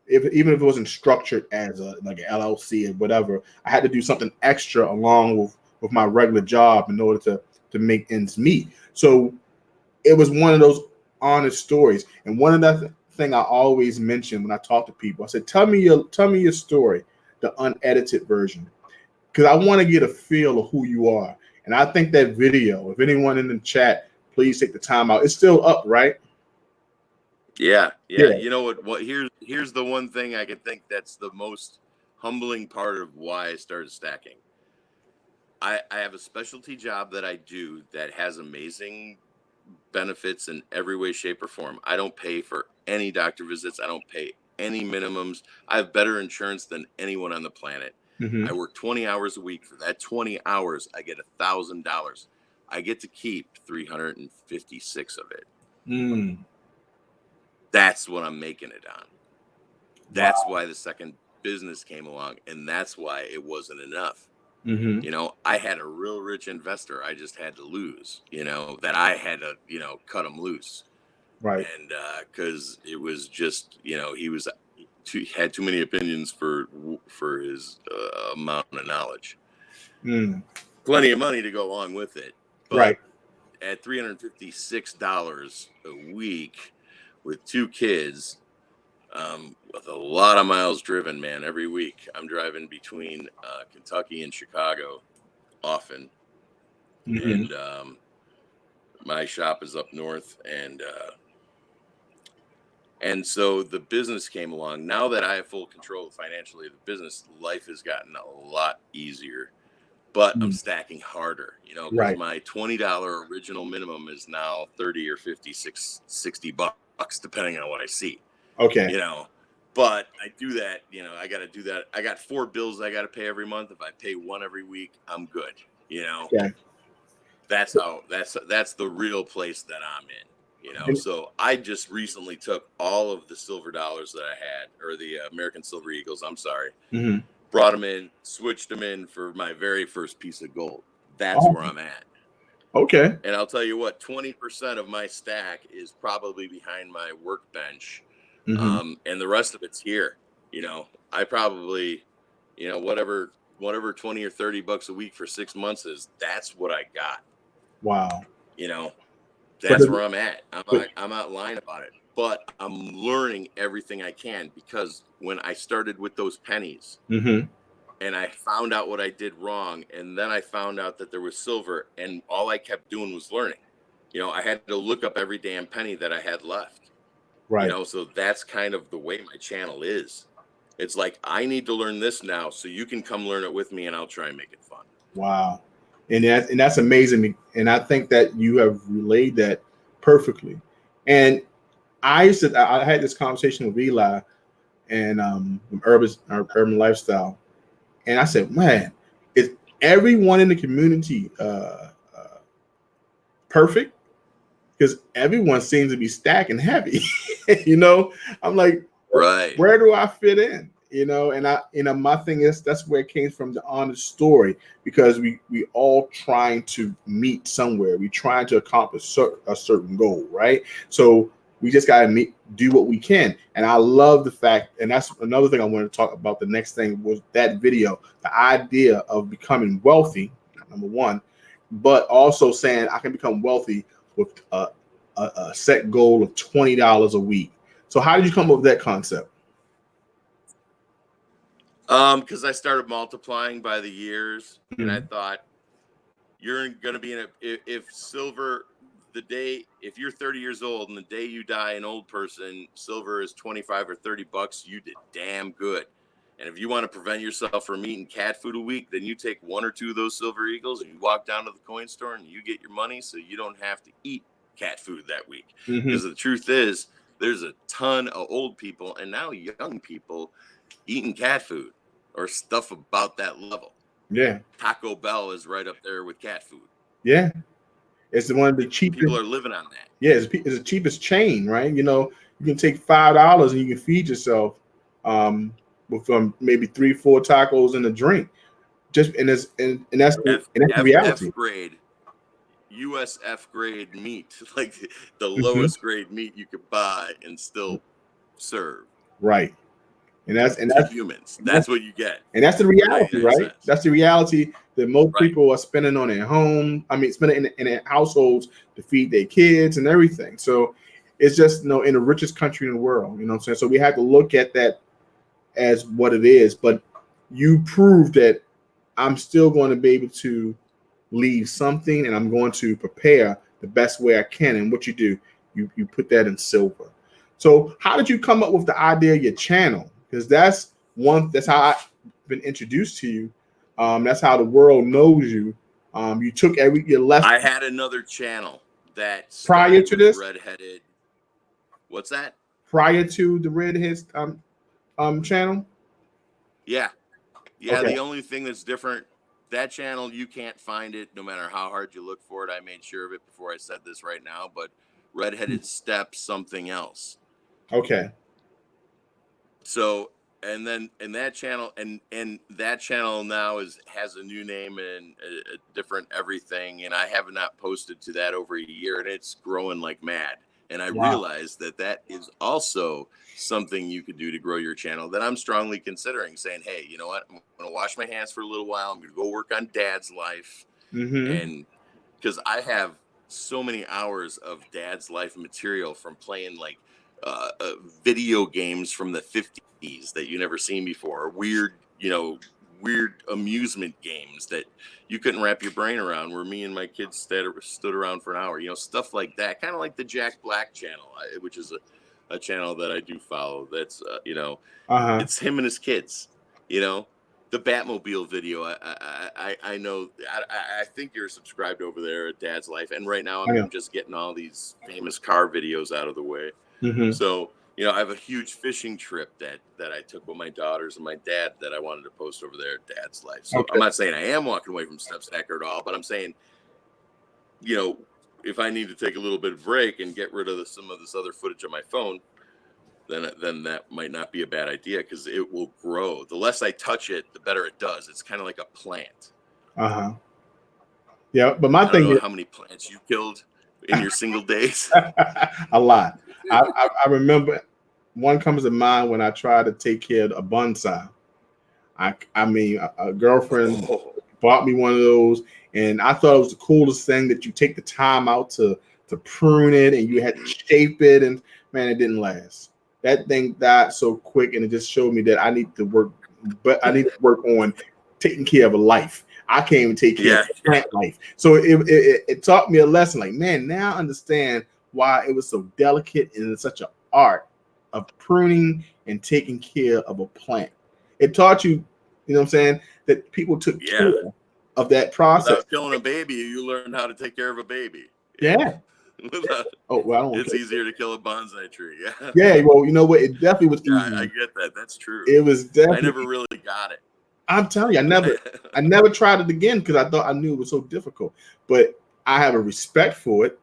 Speaker 1: even if it wasn't structured as like an LLC or whatever, I had to do something extra along with my regular job in order to make ends meet. So it was one of those honest stories. And one of the thing I always mention when I talk to people, I said, tell me your story, the unedited version, because I want to get a feel of who you are. And I think that video, if anyone in the chat, please take the time out. It's still up, right?
Speaker 2: Yeah.
Speaker 1: Yeah.
Speaker 2: You know what? Here's the one thing I can think that's the most humbling part of why I started stacking. I have a specialty job that I do that has amazing benefits in every way, shape, or form. I don't pay for any doctor visits. I don't pay any minimums. I have better insurance than anyone on the planet.
Speaker 1: Mm-hmm.
Speaker 2: I work 20 hours a week. For that 20 hours, I get $1,000. I get to keep 356 of it.
Speaker 1: Mm.
Speaker 2: That's what I'm making it on. That's
Speaker 1: Wow.
Speaker 2: why the second business came along, and that's why it wasn't enough.
Speaker 1: Mm-hmm.
Speaker 2: You know, I had a real rich investor I just had to lose, you know, that I had to, you know, cut him loose.
Speaker 1: Right.
Speaker 2: And because it was just, you know, he had too many opinions for his amount of knowledge.
Speaker 1: Mm.
Speaker 2: Plenty of money to go along with it.
Speaker 1: Right.
Speaker 2: But at $356 a week with 2 kids, with a lot of miles driven, man, every week I'm driving between Kentucky and Chicago often.
Speaker 1: Mm-hmm.
Speaker 2: And my shop is up north, and so the business came along. Now that I have full control financially of the business, life has gotten a lot easier. But I'm
Speaker 1: Mm.
Speaker 2: stacking harder, you know, because
Speaker 1: Right.
Speaker 2: my $20 original minimum is now 30 or 56, $60, depending on what I see,
Speaker 1: Okay.
Speaker 2: you know. But I do that, you know, I got to do that. I got 4 bills I got to pay every month. If I pay one every week, I'm good, you know.
Speaker 1: Okay.
Speaker 2: That's the real place that I'm in, you know.
Speaker 1: And,
Speaker 2: So I just recently took all of the silver dollars that I had, or the American Silver Eagles, I'm sorry,
Speaker 1: mm-hmm.
Speaker 2: brought them in, switched them in for my very first piece of gold. That's
Speaker 1: Oh,
Speaker 2: where I'm at.
Speaker 1: okay.
Speaker 2: And I'll tell you what, 20% of my stack is probably behind my workbench,
Speaker 1: Mm-hmm.
Speaker 2: and the rest of it's here. You know, I probably, you know, whatever 20 or $30 a week for 6 months is, that's what I got.
Speaker 1: Wow.
Speaker 2: You know,
Speaker 1: But,
Speaker 2: that's where I'm at.
Speaker 1: but
Speaker 2: I'm not lying about it, but I'm learning everything I can, because when I started with those pennies
Speaker 1: mm-hmm.
Speaker 2: and I found out what I did wrong, and then I found out that there was silver, and all I kept doing was learning. You know, I had to look up every damn penny that I had left. You
Speaker 1: Right.
Speaker 2: know, so that's kind of the way my channel is. It's like, I need to learn this now, so you can come learn it with me, and I'll try and make it fun.
Speaker 1: Wow. And that's amazing. And I think that you have relayed that perfectly. And I had this conversation with Eli and urban lifestyle. And I said, man, is everyone in the community perfect? Because everyone seems to be stacking heavy. You know, I'm like,
Speaker 2: Right.
Speaker 1: where do I fit in? You know, and my thing is, that's where it came from, the honest story, because we all trying to meet somewhere. We trying to accomplish a certain goal, right? So we just got to do what we can. And I love the fact, and that's another thing I wanted to talk about. The next thing was that video, the idea of becoming wealthy, number one, but also saying I can become wealthy with a set goal of $20 a week. So how did you come up with that concept?
Speaker 2: Because I started multiplying by the years, and I
Speaker 1: Mm-hmm.
Speaker 2: thought, you're going to be in a, if silver, if you're 30 years old and the day you die an old person, silver is 25 or $30, you did damn good. And if you want to prevent yourself from eating cat food a week, then you take 1 or 2 of those silver eagles and you walk down to the coin store and you get your money, so you don't have to eat cat food that week.
Speaker 1: Mm-hmm.
Speaker 2: Because the truth is, there's a ton of old people and now young people eating cat food or stuff about that level.
Speaker 1: Yeah.
Speaker 2: Taco Bell is right up there with cat food.
Speaker 1: Yeah. It's one of the cheapest.
Speaker 2: People are living on that.
Speaker 1: Yeah, it's the cheapest chain, right? You know, you can take $5 and you can feed yourself with maybe 3-4 tacos and a drink. Just and that's the reality.
Speaker 2: F grade, US F grade meat, like the
Speaker 1: Mm-hmm.
Speaker 2: lowest grade meat you could buy and still serve.
Speaker 1: Right. And that's
Speaker 2: to humans. That's what you get.
Speaker 1: And that's the
Speaker 2: For
Speaker 1: reality,
Speaker 2: 99
Speaker 1: right?
Speaker 2: cents.
Speaker 1: That's the reality that most
Speaker 2: Right.
Speaker 1: people are spending on their home. I mean, spending in their households to feed their kids and everything. So it's just, in the richest country in the world, you know what I'm saying? So we have to look at that as what it is. But you prove that I'm still going to be able to leave something, and I'm going to prepare the best way I can. And what you do, you put that in silver. So how did you come up with the idea of your channel? Because that's how I've been introduced to you. That's how the world knows you. You took your left
Speaker 2: I had another channel that
Speaker 1: prior
Speaker 2: started
Speaker 1: to
Speaker 2: with
Speaker 1: this,
Speaker 2: redheaded. What's that?
Speaker 1: prior to the redheads channel.
Speaker 2: Yeah. Yeah.
Speaker 1: Okay.
Speaker 2: The only thing that's different, that channel, you can't find it no matter how hard you look for it. I made sure of it before I said this right now, but redheaded steps something else.
Speaker 1: Okay.
Speaker 2: So, and then and that channel that channel now has a new name and a different everything, and I have not posted to that over a year, and it's growing like mad. And I
Speaker 1: Wow.
Speaker 2: realized that is also something you could do to grow your channel, that I'm strongly considering, saying, hey, you know what, I'm going to wash my hands for a little while, I'm going to go work on Dad's life.
Speaker 1: Mm-hmm.
Speaker 2: And because I have so many hours of Dad's life material from playing like video games from the 50s that you never seen before, weird amusement games that you couldn't wrap your brain around, where me and my kids stood around for an hour, stuff like that, kind of like the Jack Black channel, which is a channel that I do follow. That's
Speaker 1: Uh-huh.
Speaker 2: it's him and his kids, the Batmobile video. I know. I think you're subscribed over there at Dad's Life, and right now
Speaker 1: I
Speaker 2: I'm
Speaker 1: am.
Speaker 2: just getting all these famous car videos out of the way.
Speaker 1: Mm-hmm.
Speaker 2: So I have a huge fishing trip that I took with my daughters and my dad that I wanted to post over there at Dad's Life. So I'm
Speaker 1: Okay.
Speaker 2: not saying I am walking away from Step Stacker at all, but I'm saying, if I need to take a little bit of break and get rid of some of this other footage on my phone, then that might not be a bad idea, because it will grow. The less I touch it, the better it does. It's kind of like a plant.
Speaker 1: Uh-huh. Yeah, but my
Speaker 2: I don't
Speaker 1: thing
Speaker 2: know
Speaker 1: is
Speaker 2: how many plants you killed in your single days.
Speaker 1: a lot. I remember one comes to mind when I tried to take care of a bonsai. I mean, a girlfriend
Speaker 2: Oh,
Speaker 1: bought me one of those, and I thought it was the coolest thing that you take the time out to prune it, and you had to shape it, and man, it didn't last. That thing died so quick, and it just showed me that I need to work, but I need to work on taking care of a life. I can't even take care of
Speaker 2: yeah.
Speaker 1: a plant life. So it taught me a lesson. Like, man, now I understand why it was so delicate and it's such an art of pruning and taking care of a plant. It taught you, you know what I'm saying, that people took
Speaker 2: Yeah.
Speaker 1: care of that process.
Speaker 2: Without killing a baby, you learn how to take care of a baby.
Speaker 1: Yeah.
Speaker 2: Without,
Speaker 1: Oh, well, I don't want
Speaker 2: it's
Speaker 1: to.
Speaker 2: easier to kill a bonsai tree. Yeah.
Speaker 1: Yeah. Well, you know what? It definitely was
Speaker 2: Yeah, I
Speaker 1: easy.
Speaker 2: get that. That's true.
Speaker 1: It was
Speaker 2: I never
Speaker 1: definitely.
Speaker 2: really got it.
Speaker 1: I'm telling you, I never tried it again because I thought I knew it was so difficult. But I have a respect for it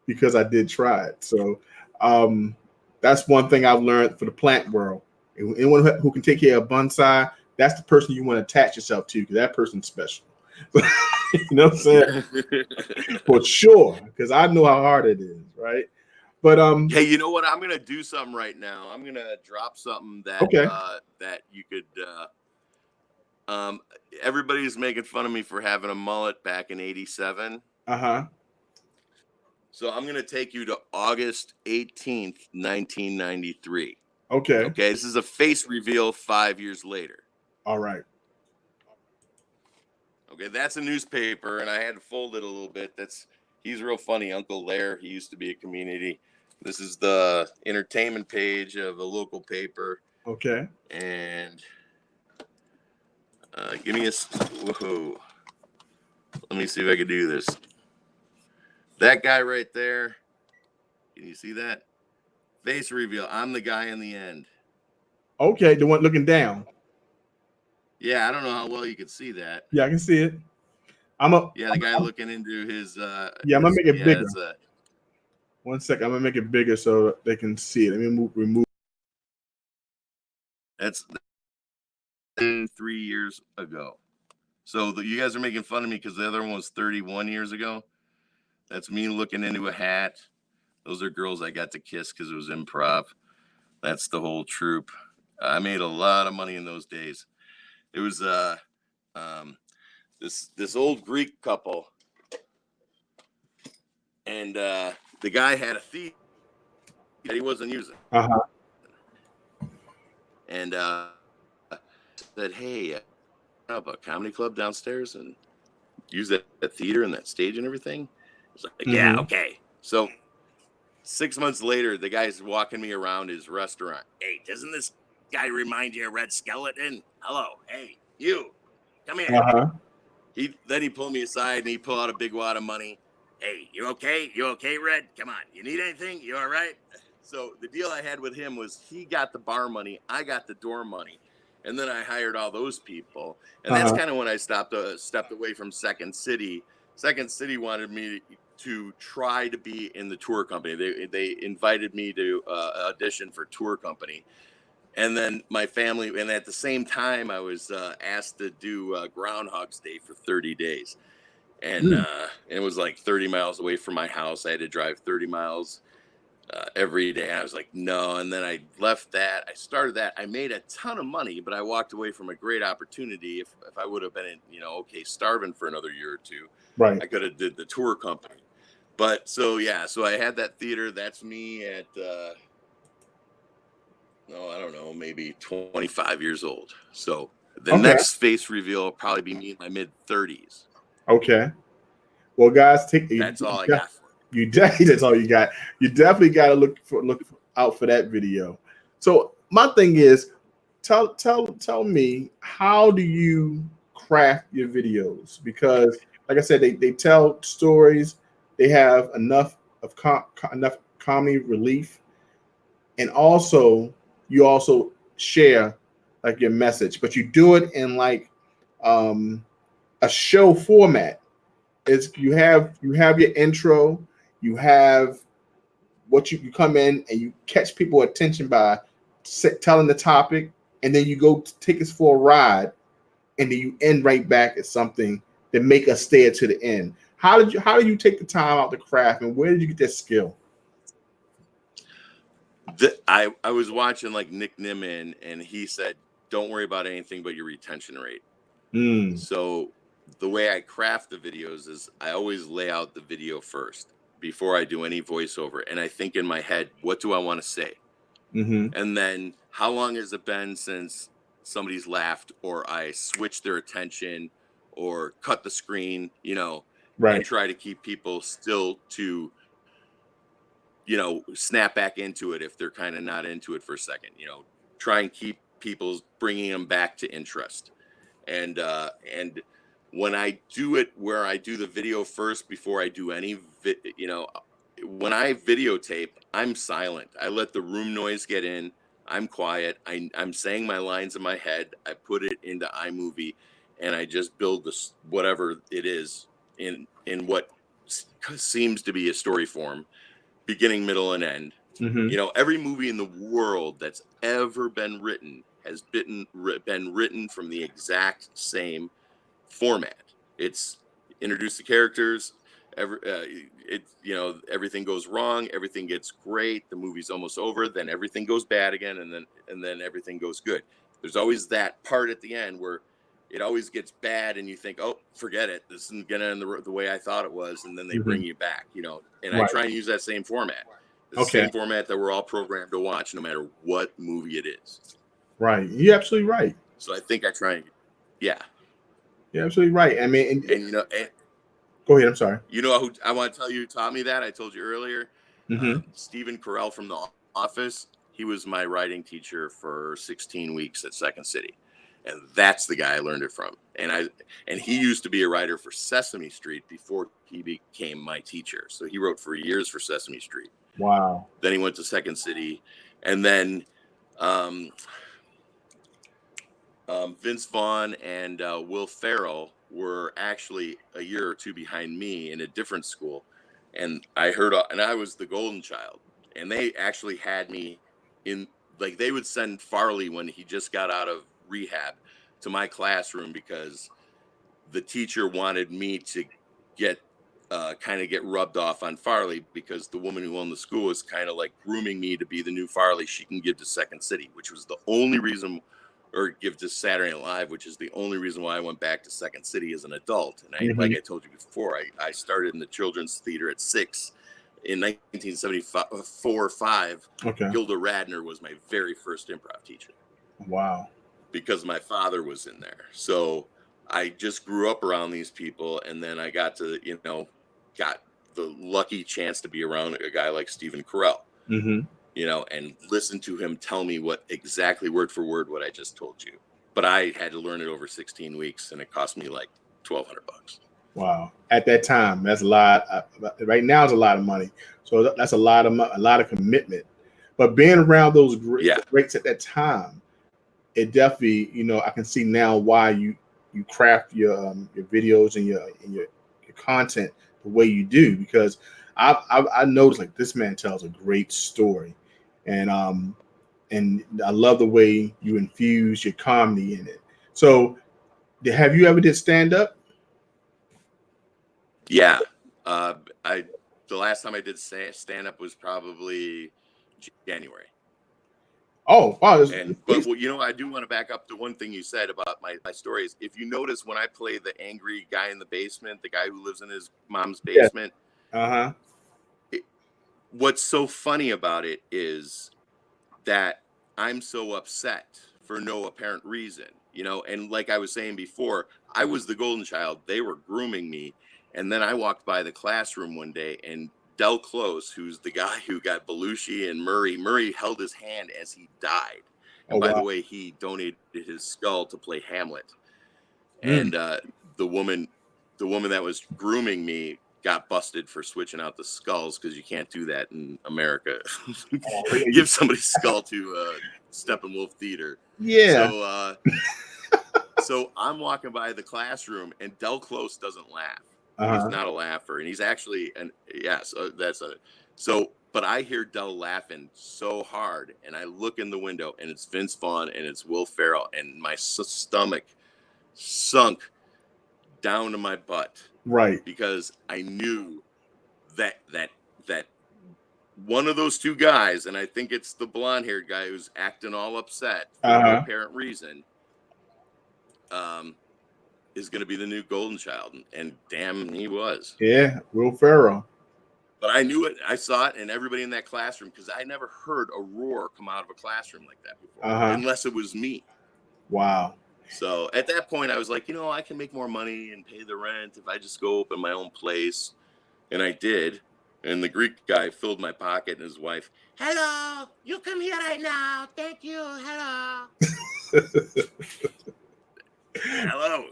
Speaker 1: because I did try it. So that's one thing I've learned for the plant world. Anyone who can take care of bonsai, that's the person you want to attach yourself to, because that person's special. You know what I'm saying? For sure, because I know how hard it is, right? But
Speaker 2: Hey, you know what? I'm gonna do something right now. I'm gonna drop something that
Speaker 1: okay.
Speaker 2: that you could. Everybody's making fun of me for having a mullet back in '87.
Speaker 1: Uh-huh.
Speaker 2: So I'm gonna take you to August 18th, 1993.
Speaker 1: Okay.
Speaker 2: Okay, this is a face reveal 5 years later.
Speaker 1: All right.
Speaker 2: Okay, that's a newspaper, and I had to fold it a little bit. He's real funny, Uncle Lair. He used to be a community. This is the entertainment page of a local paper,
Speaker 1: Okay.
Speaker 2: and give me a whoa. Let me see if I can do this. That guy right there. Can you see that? Face reveal. I'm the guy in the end.
Speaker 1: Okay. The one looking down.
Speaker 2: Yeah, I don't know how well you can see that.
Speaker 1: Yeah, I can see it.
Speaker 2: Yeah, the guy looking into his
Speaker 1: Yeah, I'm gonna make it
Speaker 2: yeah,
Speaker 1: bigger.
Speaker 2: it's a
Speaker 1: 1 second. I'm gonna make it bigger so they can see it. Let me remove.
Speaker 2: that's 3 years ago. So you guys are making fun of me because the other one was 31 years ago. That's me looking into a hat. Those are girls I got to kiss because it was improv. That's the whole troupe. I made a lot of money in those days. It was um, this old Greek couple, and the guy had a thief that he wasn't using,
Speaker 1: Uh-huh.
Speaker 2: and said, "Hey, I have a comedy club downstairs and use that theater and that stage and everything." It's like, "Yeah,
Speaker 1: Mm-hmm.
Speaker 2: okay." So 6 months later, the guy's walking me around his restaurant. Hey, doesn't this guy remind you of Red Skeleton? Hello, hey, you, come here.
Speaker 1: Uh-huh.
Speaker 2: He pulled me aside and he pulled out a big wad of money. Hey, you okay? You okay, Red? Come on. You need anything? You all right? So the deal I had with him was he got the bar money, I got the door money, and then I hired all those people. And that's kind of when I stepped away from Second City. Second City wanted me to try to be in the tour company. They invited me to audition for tour company. And then my family, and at the same time, I was asked to do Groundhog's Day for 30 days. And it was like 30 miles away from my house. I had to drive 30 miles every day. I was like, no. And then I left that. I started that. I made a ton of money, but I walked away from a great opportunity. If I would have been, okay, starving for another year or two,
Speaker 1: Right.
Speaker 2: I could have did the tour company. But so I had that theater. That's me at I don't know, maybe 25 years old. So the next face reveal will probably be me in my mid 30s.
Speaker 1: Okay. Well, guys,
Speaker 2: That's all I got for
Speaker 1: you. That's all you got. You definitely got to look out for that video. So my thing is, tell me, how do you craft your videos? Because like I said, they tell stories. They have enough of enough comedy relief, and also you also share like your message, but you do it in like a show format. Is you have your intro, you have what you come in and you catch people attention by telling the topic, and then you go take us for a ride, and then you end right back at something that make us stay to the end. How do you take the time out to craft, and where did you get that skill?
Speaker 2: I was watching like Nick Nimmin, and he said, don't worry about anything but your retention rate. So the way I craft the videos is I always lay out the video first before I do any voiceover. And I think in my head, what do I want to say? And then how long has it been since somebody's laughed, or I switched their attention, or cut the screen,
Speaker 1: Right.
Speaker 2: and try to keep people still to, snap back into it if they're kind of not into it for a second, try and keep people, bringing them back to interest. And when I do it, where I do the video first before I do any when I videotape, I'm silent. I let the room noise get in. I'm quiet. I'm saying my lines in my head. I put it into iMovie, and I just build this whatever it is in what seems to be a story form, beginning, middle, and end. Every movie in the world that's ever been written has been written from the exact same format. It's introduce the characters. Everything goes wrong. Everything gets great. The movie's almost over. Then everything goes bad again, and then everything goes good. There's always that part at the end where it always gets bad, and you think, "Oh, forget it. This isn't gonna end the way I thought it was," and then they bring you back. And I try and use that same format. The same format that we're all programmed to watch, no matter what movie it is.
Speaker 1: Right. You're absolutely right.
Speaker 2: So I think I try and, yeah.
Speaker 1: You're absolutely right. I mean,
Speaker 2: and
Speaker 1: go ahead. I'm sorry.
Speaker 2: You know who I want to tell you who taught me that? I told you earlier. Stephen Carell from The Office. He was my writing teacher for 16 weeks at Second City. And that's the guy I learned it from. And he used to be a writer for Sesame Street before he became my teacher. So he wrote for years for Sesame Street.
Speaker 1: Wow.
Speaker 2: Then he went to Second City. And then Vince Vaughn and Will Ferrell were actually a year or two behind me in a different school. And I was the golden child. And they actually had me in, like, they would send Farley when he just got out of rehab to my classroom because the teacher wanted me to get rubbed off on Farley, because the woman who owned the school was kind of like grooming me to be the new Farley she can give to Second City, which was the only reason, or give to Saturday Night Live, which is the only reason why I went back to Second City as an adult. And like I told you before, I started in the children's theater at 6 in 1974 or 5. Gilda Radner was my very first improv teacher.
Speaker 1: Wow.
Speaker 2: Because my father was in there. So I just grew up around these people, and then I got to, got the lucky chance to be around a guy like Stephen Carell,
Speaker 1: Mm-hmm.
Speaker 2: you know, and listen to him tell me what exactly word for word what I just told you. But I had to learn it over 16 weeks, and it cost me like $1,200.
Speaker 1: Wow. At that time, that's a lot. Right now, it's a lot of money. So that's a lot of commitment. But being around those greats at that time, it definitely, you know, I can see now why you craft your videos and your content the way you do, because I noticed like this man tells a great story, and I love the way you infuse your comedy in it. So, have you ever did stand up?
Speaker 2: Yeah. The last time I did stand up was probably January.
Speaker 1: Oh, wow.
Speaker 2: But well, you know, I do want to back up to one thing you said about my stories. If you notice, when I play the angry guy in the basement, the guy who lives in his mom's basement,
Speaker 1: Uh-huh.
Speaker 2: What's so funny about it is that I'm so upset for no apparent reason, you know. And like I was saying before, I was the golden child. They were grooming me. And then I walked by the classroom one day, and Del Close, who's the guy who got Belushi and Murray held his hand as he died. And
Speaker 1: Oh,
Speaker 2: by the
Speaker 1: wow.
Speaker 2: way, he donated his skull to play Hamlet.
Speaker 1: Mm.
Speaker 2: And the woman that was grooming me got busted for switching out the skulls, because you can't do that in America. Give somebody's skull to Steppenwolf Theater.
Speaker 1: Yeah.
Speaker 2: So I'm walking by the classroom, and Del Close doesn't laugh. He's
Speaker 1: Uh-huh.
Speaker 2: not a laugher, and he's actually, and yes, that's a so. But I hear Del laughing so hard, and I look in the window, and it's Vince Vaughn and it's Will Ferrell, and my stomach sunk down to my butt,
Speaker 1: Right.
Speaker 2: because I knew that one of those two guys, and I think it's the blonde-haired guy who's acting all upset for no
Speaker 1: Uh-huh.
Speaker 2: apparent reason, is going to be the new golden child, and damn, he was.
Speaker 1: Yeah, Will Ferrell.
Speaker 2: But I knew it. I saw it, and everybody in that classroom, because I never heard a roar come out of a classroom like that before, unless it was me.
Speaker 1: Wow.
Speaker 2: So at that point, I was like, you know, I can make more money and pay the rent if I just go open my own place. And I did. And the Greek guy filled my pocket, and his wife, hello, you come here right now. Thank you. Hello. Hello.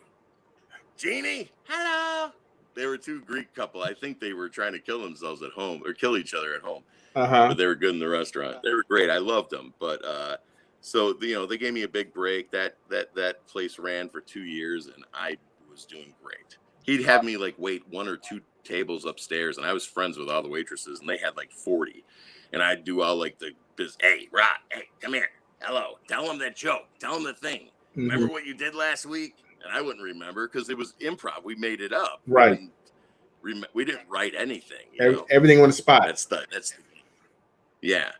Speaker 2: Jeannie. Hello. They were two Greek couple. I think they were trying to kill themselves at home, or kill each other at home.
Speaker 1: Uh-huh.
Speaker 2: But they were good in the restaurant. They were great. I loved them. But so, you know, they gave me a big break. That place ran for 2 years, and I was doing great. He'd have me like wait 1 or 2 tables upstairs, and I was friends with all the waitresses, and they had like 40. And I'd do all like hey, Rod, hey, come here. Hello. Tell them that joke. Tell them the thing.
Speaker 1: Mm-hmm.
Speaker 2: Remember what you did last week? And I wouldn't remember, because it was improv. We made it up.
Speaker 1: Right.
Speaker 2: We didn't write anything.
Speaker 1: Everything on the spot.
Speaker 2: That's yeah.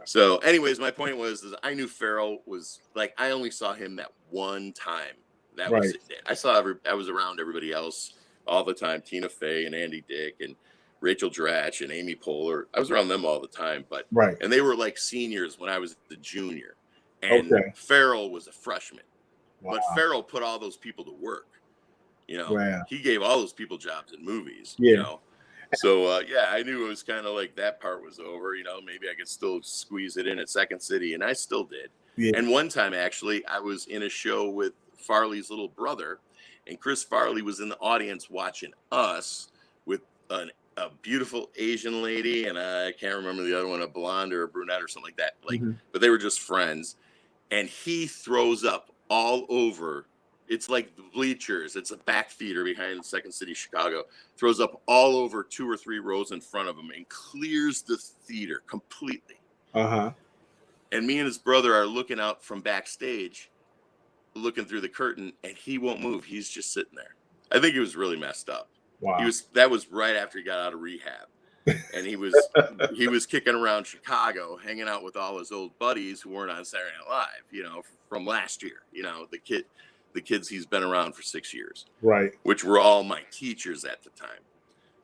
Speaker 2: So anyways, my point was I knew Ferrell was like, I only saw him that one time. That was it. I was around everybody else all the time. Tina Fey and Andy Dick and Rachel Dratch and Amy Poehler. I was around them all the time, and they were like seniors when I was the junior, and Ferrell was a freshman. Wow. But Ferrell put all those people to work. You know, he gave all those people jobs in movies. Yeah. You know. So, yeah, I knew it was kind of like that part was over. You know, maybe I could still squeeze it in at Second City, and I still did. Yeah. And one time, actually, I was in a show with Farley's little brother, and Chris Farley was in the audience watching us with a beautiful Asian lady, and I can't remember the other one, a blonde or a brunette or something like that. But they were just friends, and he throws up all over. It's like the bleachers. It's a back theater behind the Second City, Chicago. Throws up all over 2 or 3 rows in front of him and clears the theater completely. Uh-huh. And me and his brother are looking out from backstage, looking through the curtain, and he won't move. He's just sitting there. I think he was really messed up. Wow. That was right after he got out of rehab. And he was kicking around Chicago, hanging out with all his old buddies who weren't on Saturday Night Live, you know, from last year. You know, the kids he's been around for 6 years, right? Which were all my teachers at the time.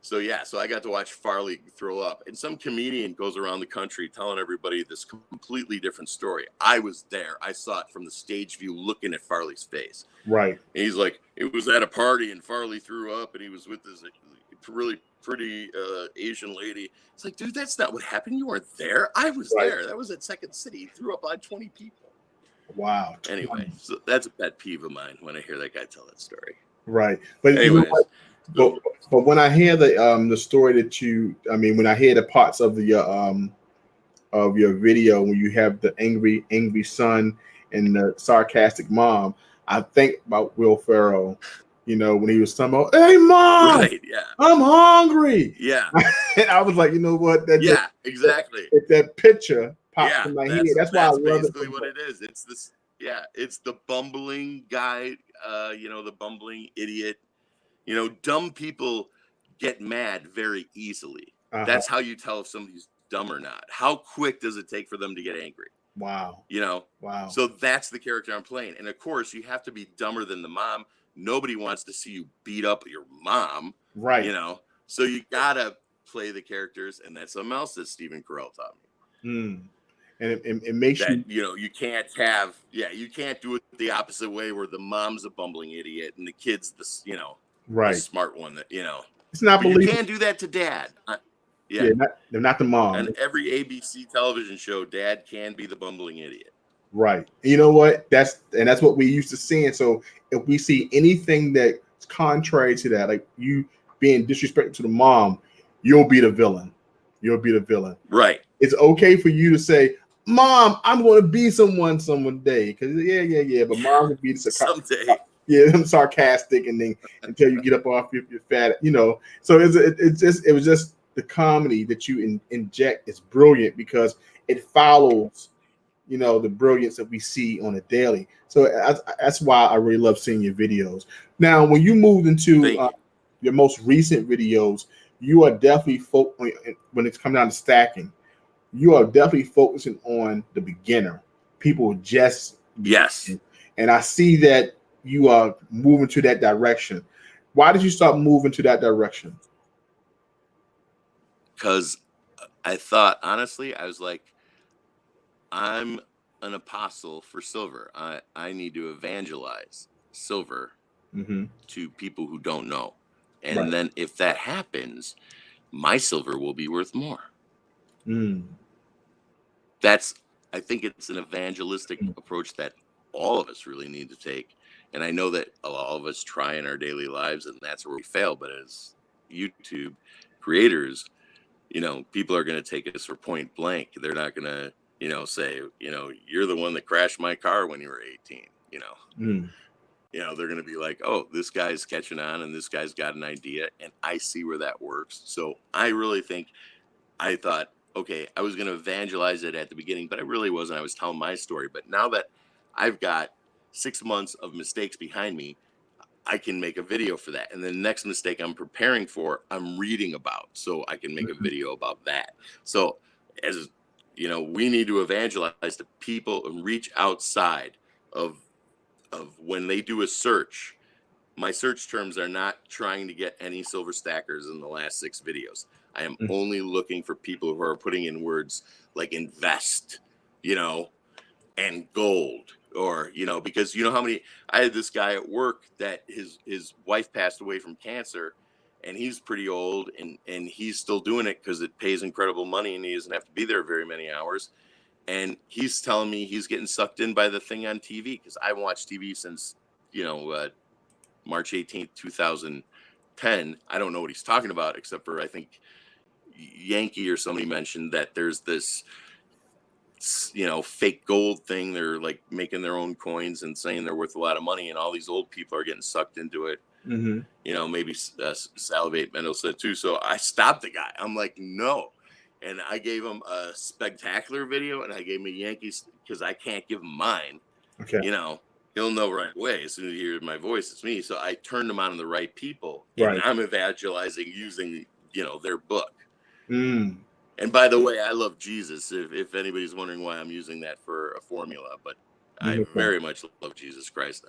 Speaker 2: So yeah, so I got to watch Farley throw up, and some comedian goes around the country telling everybody this completely different story. I was there. I saw it from the stage view, looking at Farley's face.
Speaker 1: Right.
Speaker 2: And he's like, it was at a party, and Farley threw up, and he was with this really pretty Asian lady. It's like, dude, that's not what happened. You weren't there. I was there. That was at Second City. He threw up on 20 people.
Speaker 1: Wow.
Speaker 2: Anyway, so that's a pet peeve of mine when I hear that guy tell that story.
Speaker 1: Right. But
Speaker 2: anyways,
Speaker 1: you know what? But when I hear the story that when I hear the parts of your video when you have the angry son and the sarcastic mom, I think about Will Ferrell, when he was talking about, "Hey mom,
Speaker 2: right, yeah,
Speaker 1: I'm hungry."
Speaker 2: Yeah.
Speaker 1: And I was like, you know what?
Speaker 2: Exactly.
Speaker 1: If that picture popped in my head. That's why I love
Speaker 2: basically
Speaker 1: it.
Speaker 2: what it is. It's this, it's the bumbling guy, the bumbling idiot. Dumb people get mad very easily. That's how you tell if somebody's dumb or not. How quick does it take for them to get angry?
Speaker 1: Wow. Wow.
Speaker 2: So that's the character I'm playing. And of course, you have to be dumber than the mom. Nobody wants to see you beat up your mom.
Speaker 1: Right.
Speaker 2: So you gotta play the characters, and that's something else that Stephen Carell taught me.
Speaker 1: And it makes
Speaker 2: that, you can't you can't do it the opposite way where the mom's a bumbling idiot and the kid's the the smart one that
Speaker 1: it's not believable.
Speaker 2: You can't do that to dad.
Speaker 1: They're not the mom.
Speaker 2: On every ABC television show, dad can be the bumbling idiot.
Speaker 1: Right. You know what? That's what we used to seeing. So if we see anything that's contrary to that, like you being disrespectful to the mom, you'll be the villain.
Speaker 2: Right.
Speaker 1: It's okay for you to say, "Mom, I'm going to be someday." Because but mom will be
Speaker 2: someday.
Speaker 1: Yeah, I'm sarcastic, and then until you get up off your fat, So it was just the comedy that you inject is brilliant because it follows, the brilliance that we see on a daily. So that's why I really love seeing your videos. Now, when you moved into your most recent videos, you are definitely when it's coming down to stacking, you are definitely focusing on the beginner, people just and I see that you are moving to that direction. Why did you start moving to that direction?
Speaker 2: Because I thought, honestly, I was like, I'm an apostle for silver. I need to evangelize silver to people who don't know. And then if that happens, my silver will be worth more. I think it's an evangelistic approach that all of us really need to take. And I know that all of us try in our daily lives, and that's where we fail. But as YouTube creators, people are going to take us for point blank. They're not going to, say, you're the one that crashed my car when you were 18. They're going to be like, oh, this guy's catching on, and this guy's got an idea, and I see where that works. So I really think I thought, okay, I was going to evangelize it at the beginning, but I really wasn't. I was telling my story. But now that I've got 6 months of mistakes behind me, I can make a video for that. And the next mistake I'm preparing for, I'm reading about, so I can make a video about that. So as we need to evangelize to people and reach outside of when they do a search. My search terms are not trying to get any silver stackers in the last 6 videos. I am only looking for people who are putting in words like invest, and gold, or, because how many, I had this guy at work that his wife passed away from cancer, and he's pretty old, and he's still doing it because it pays incredible money and he doesn't have to be there very many hours. And he's telling me he's getting sucked in by the thing on TV, because I watched TV since, March 18th, 2010. I don't know what he's talking about, except for I think Yankee or somebody mentioned that there's this, fake gold thing. They're like making their own coins and saying they're worth a lot of money, and all these old people are getting sucked into it. Maybe Salivate Mendel said too. So I stopped the guy. I'm like, no. And I gave him a spectacular video, and I gave him a Yankees, because I can't give him mine.
Speaker 1: Okay.
Speaker 2: He'll know right away as soon as he hears my voice, it's me. So I turned him on to the right people, and I'm evangelizing using, their book. And by the way, I love Jesus. If anybody's wondering why I'm using that for a formula, but I very much love Jesus Christ.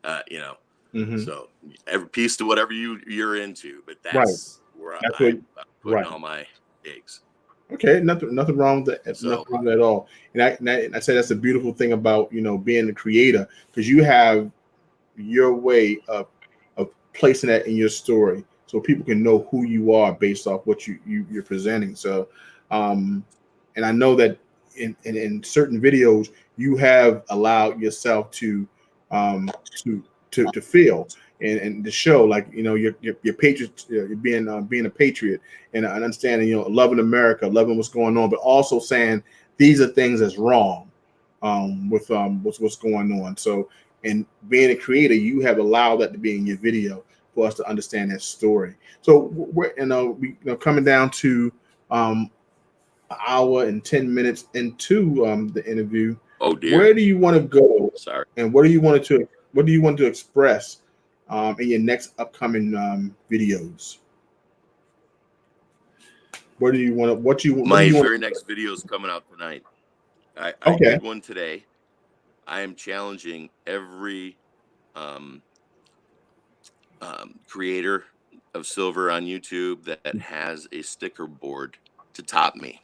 Speaker 2: So every piece to whatever you're into, but that's where
Speaker 1: That's what.
Speaker 2: I'm putting
Speaker 1: Right.
Speaker 2: all my eggs.
Speaker 1: Okay. Nothing wrong with that.
Speaker 2: So
Speaker 1: Nothing wrong with that at all. And I say that's a beautiful thing about being a creator, because you have your way of placing that in your story, so people can know who you are based off what you're presenting. So, and I know that in certain videos you have allowed yourself um, to to feel and to show, like, your patriot, you're being a patriot, and understanding, loving America, loving what's going on, but also saying these are things that's wrong with what's going on. So, and being a creator, you have allowed that to be in your video for us to understand that story. So we're coming down to an hour and 10 minutes into the interview.
Speaker 2: oh dear,
Speaker 1: Where do you want to go,
Speaker 2: sorry.
Speaker 1: and what do you want to express in your next upcoming videos? What do you want to what do
Speaker 2: My
Speaker 1: you want
Speaker 2: very next video is coming out tonight. I
Speaker 1: Okay.
Speaker 2: did one today. I am challenging every um, creator of silver on YouTube that has a sticker board to top me.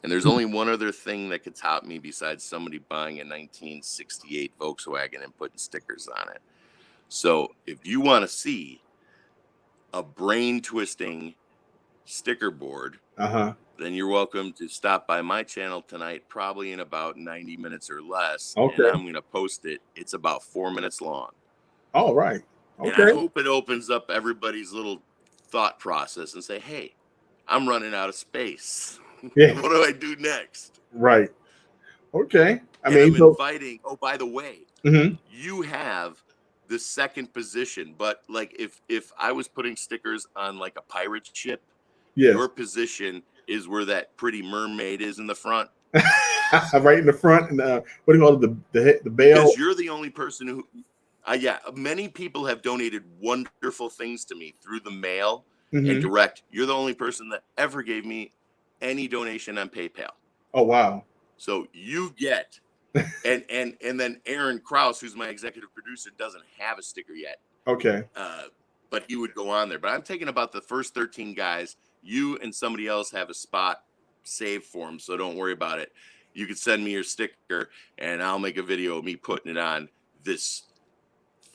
Speaker 2: And there's only one other thing that could top me besides somebody buying a 1968 Volkswagen and putting stickers on it. So if you want to see a brain twisting sticker board,
Speaker 1: Uh-huh.
Speaker 2: then you're welcome to stop by my channel tonight, probably in about 90 minutes or less. And
Speaker 1: Okay.
Speaker 2: I'm going to post it. It's about 4 minutes long.
Speaker 1: All right.
Speaker 2: And I
Speaker 1: Okay.
Speaker 2: hope it opens up everybody's little thought process and say, hey, I'm running out of space.
Speaker 1: Yeah.
Speaker 2: What do I do next?
Speaker 1: Right. Okay. I
Speaker 2: And
Speaker 1: mean,
Speaker 2: I'm
Speaker 1: so.
Speaker 2: inviting, oh, by the way,
Speaker 1: Mhm.
Speaker 2: you have the second position, but like if I was putting stickers on like a pirate ship,
Speaker 1: Yes.
Speaker 2: your position is where that pretty mermaid is in the front,
Speaker 1: Right in the front, and what do you call it, the
Speaker 2: because
Speaker 1: bell?
Speaker 2: you're the only person who yeah, many people have donated wonderful things to me through the mail and
Speaker 1: Hmm.
Speaker 2: direct. You're the only person that ever gave me any donation on PayPal.
Speaker 1: Oh, wow.
Speaker 2: So you get, and then Aaron Krause, who's my executive producer, doesn't have a sticker yet.
Speaker 1: Okay.
Speaker 2: But he would go on there. But I'm taking about the first 13 guys. You and somebody else have a spot saved for them, so don't worry about it. You could send me your sticker, and I'll make a video of me putting it on this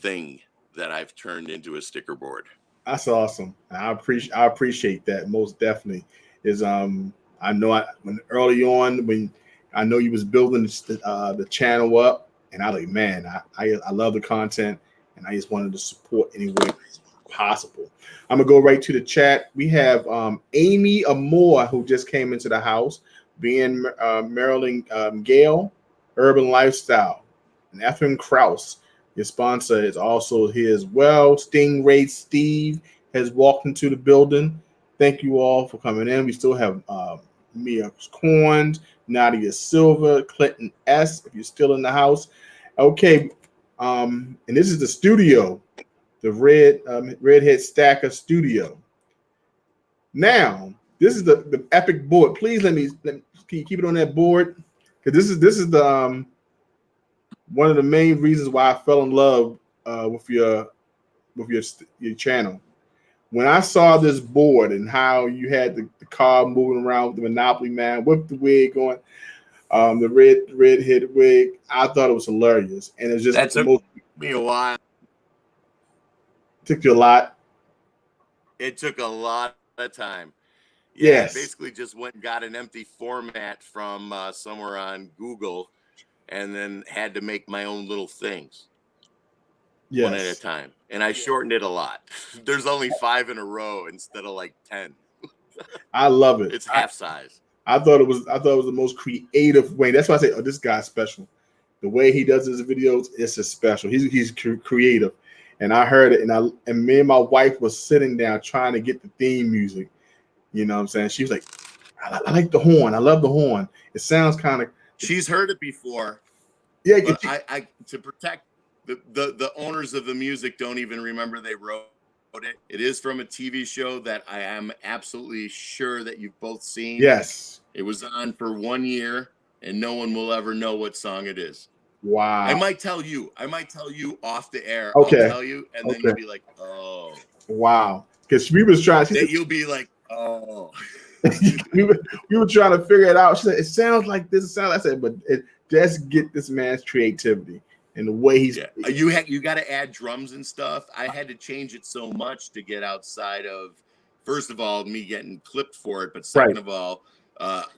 Speaker 2: thing that I've turned into a sticker board.
Speaker 1: That's awesome. I appreciate that, most definitely. Is I know when early on, when I know you was building the channel up, and I was like, man, I love the content, and I just wanted to support any way possible. I'm gonna go right to the chat. We have Amy Amore, who just came into the house, being Marilyn Gale, Urban Lifestyle, and Efren Kraus. Your sponsor is also here as well. Stingray Steve has walked into the building. Thank you all for coming in. We still have Mia Corns, Nadia Silver, Clinton S. If you're still in the house, okay. And this is the studio, the Redhead Stacker Studio. Now, this is the epic board. Please let me can you keep it on that board? Because this is the one of the main reasons why I fell in love with your channel. When I saw this board and how you had the car moving around with the Monopoly man with the wig on, the red head wig, I thought it was hilarious, and it's just
Speaker 2: That
Speaker 1: the
Speaker 2: took
Speaker 1: most.
Speaker 2: me a while.
Speaker 1: Took you a lot.
Speaker 2: It took a lot of time. Yeah, I
Speaker 1: Yes.
Speaker 2: basically just went and got an empty format from somewhere on Google, and then had to make my own little things one at a
Speaker 1: Yes.
Speaker 2: time. And I shortened it a lot. There's only 5 in a row instead of like 10.
Speaker 1: I love it.
Speaker 2: It's half size.
Speaker 1: I thought it was the most creative way. That's why I say, oh, this guy's special. The way he does his videos is just special. He's creative, and I heard it, and me and my wife was sitting down trying to get the theme music. You know what I'm saying? She was like, I like the horn. I love the horn. It sounds kind of.
Speaker 2: She's heard it before,
Speaker 1: Yeah.
Speaker 2: but I to protect the owners of the music don't even remember they wrote it. It is from a TV show that I am absolutely sure that you've both seen.
Speaker 1: Yes.
Speaker 2: It was on for 1 year, and no one will ever know what song it is.
Speaker 1: Wow.
Speaker 2: I might tell you off the air.
Speaker 1: Okay.
Speaker 2: I'll tell you, and then
Speaker 1: Okay.
Speaker 2: you'll be like, oh.
Speaker 1: Wow. Because we was trying.
Speaker 2: That you'll be like, Oh.
Speaker 1: we were trying to figure it out. She said, it sounds like this. It sounds. I said, but just get this man's creativity and the way he's.
Speaker 2: Yeah, you got to add drums and stuff. I had to change it so much to get outside of, first of all, me getting clipped for it, but second of all,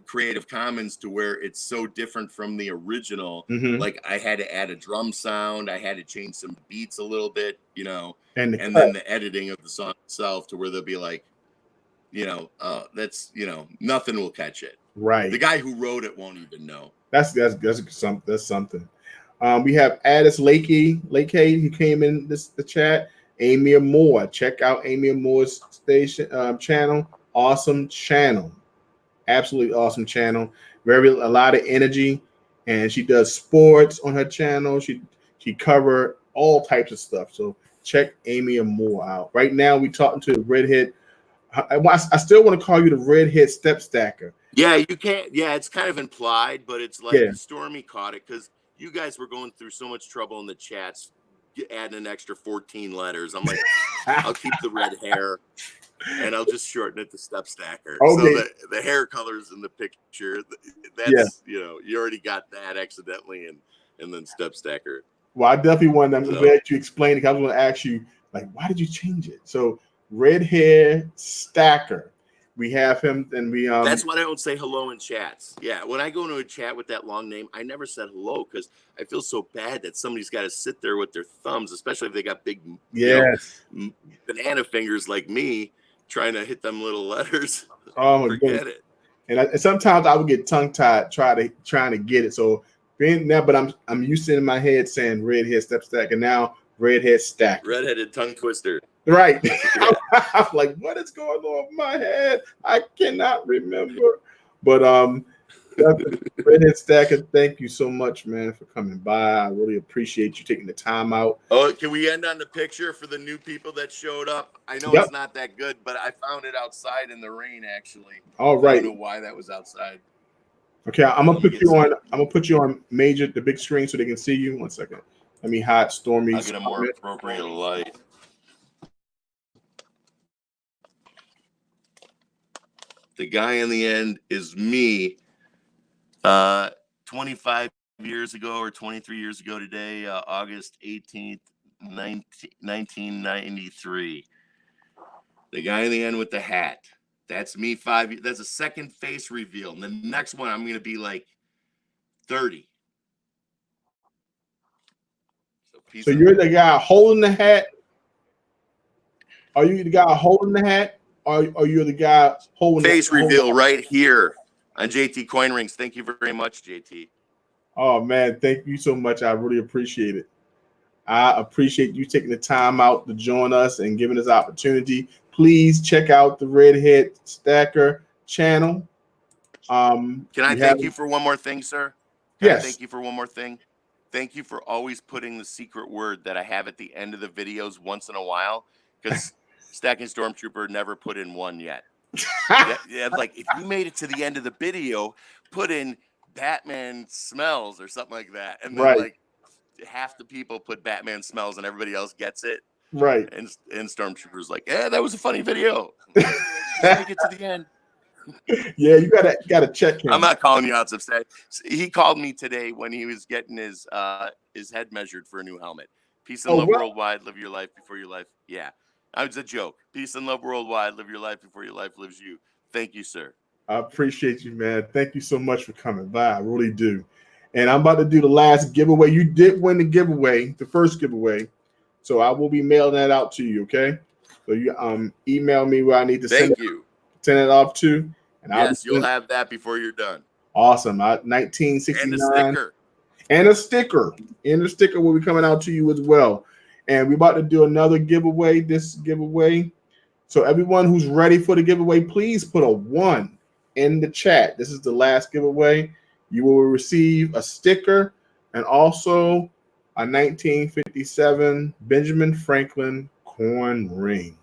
Speaker 2: Creative Commons, to where it's so different from the original.
Speaker 1: Mm-hmm.
Speaker 2: Like I had to add a drum sound. I had to change some beats a little bit,
Speaker 1: and
Speaker 2: then the editing of the song itself to where they'll be like, that's, nothing will catch it.
Speaker 1: Right.
Speaker 2: The guy who wrote it won't even know.
Speaker 1: That's something. We have Addis Lakey who came in the chat. Amy Moore. Check out Amy Moore's station channel. Awesome channel. Absolutely awesome channel. A lot of energy. And she does sports on her channel. She cover all types of stuff. So check Amy Moore out. Right now we're talking to the redhead. I still want to call you the redhead step stacker.
Speaker 2: Yeah, you can't. Yeah, it's kind of implied, but it's like Stormy caught it because you guys were going through so much trouble in the chats, adding an extra 14 letters. I'm like, I'll keep the red hair and I'll just shorten it to step stacker.
Speaker 1: Okay.
Speaker 2: So the hair colors in the picture, that's, you already got that accidentally and then step stacker.
Speaker 1: Well, I definitely want. I'm glad you explained it. I was going to ask you, like, why did you change it? So red hair stacker. We have him, and we
Speaker 2: That's why I don't say hello in chats. Yeah, when I go into a chat with that long name, I never said hello because I feel so bad that somebody's got to sit there with their thumbs, especially if they got big, banana fingers like me, trying to hit them little letters.
Speaker 1: Oh,
Speaker 2: forget it.
Speaker 1: And sometimes I would get tongue tied trying to get it. So being now, but I'm used to in my head saying redhead step stacker now. Redhead stacker.
Speaker 2: Redheaded tongue twister.
Speaker 1: Right. I'm like, what is going on in my head? I cannot remember. But redhead stacker, thank you so much, man, for coming by. I really appreciate you taking the time out.
Speaker 2: Oh, can we end on the picture for the new people that showed up? I know it's not that good, but I found it outside in the rain, actually.
Speaker 1: All right.
Speaker 2: I don't know why that was outside.
Speaker 1: Okay, I'm gonna put you on the big screen so they can see you. 1 second. Let me hide Stormy's.
Speaker 2: I'll get a more appropriate light. The guy in the end is me. 25 years ago or 23 years ago today, August 18th, 1993. The guy in the end with the hat. That's me 5 years. That's a second face reveal. And the next one, I'm going to be like 30.
Speaker 1: So you're the guy holding the hat? Are you the guy holding the hat? Or are you the guy holding
Speaker 2: face reveal right here on Jtcoinrings? Thank you very much, JT.
Speaker 1: Oh man, thank you so much. I really appreciate it. I appreciate you taking the time out to join us and giving us opportunity. Please check out the Redhead Stacker channel.
Speaker 2: Can I thank you for one more thing, sir?
Speaker 1: Yes.
Speaker 2: Thank you for one more thing. Thank you for always putting the secret word that I have at the end of the videos once in a while, because Stacking Stormtrooper never put in one yet. Like if you made it to the end of the video, put in Batman smells or something like that, and then like half the people put Batman smells and everybody else gets it.
Speaker 1: Right.
Speaker 2: And Stormtrooper's like, yeah, that was a funny video. Just make it to the end.
Speaker 1: Yeah, you gotta check him.
Speaker 2: I'm not calling you out, Substack. He called me today when he was getting his head measured for a new helmet. Peace and love worldwide. Live your life before your life. Yeah, it's a joke. Peace and love worldwide. Live your life before your life lives you. Thank you, sir.
Speaker 1: I appreciate you, man. Thank you so much for coming by. I really do. And I'm about to do the last giveaway. You did win the giveaway, the first giveaway. So I will be mailing that out to you, okay? So you email me where I need to send it off to. And
Speaker 2: yes, you'll have that before you're done.
Speaker 1: Awesome. 1969. And a sticker. And the sticker will be coming out to you as well. And we're about to do another giveaway, this giveaway. So everyone who's ready for the giveaway, please put a 1 in the chat. This is the last giveaway. You will receive a sticker and also a 1957 Benjamin Franklin coin ring.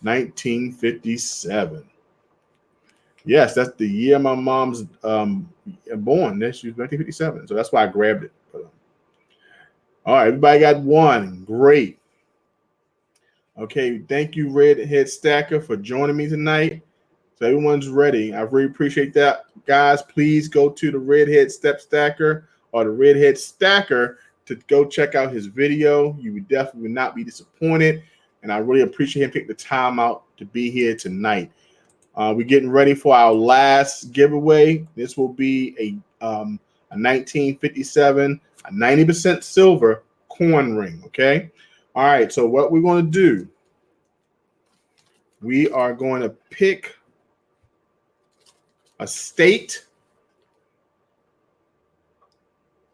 Speaker 1: 1957. Yes, that's the year my mom's born. She was 1957, so that's why I grabbed it. But, all right, everybody got 1. Great. Okay, thank you, Redhead Stacker, for joining me tonight. So everyone's ready. I really appreciate that. Guys, please go to the Redhead Step Stacker or the Redhead Stacker to go check out his video. You would definitely not be disappointed. And I really appreciate him taking the time out to be here tonight. We're getting ready for our last giveaway. This will be a 1957, a 90% silver coin ring, okay? All right, so what we're going to do, we are going to pick a state.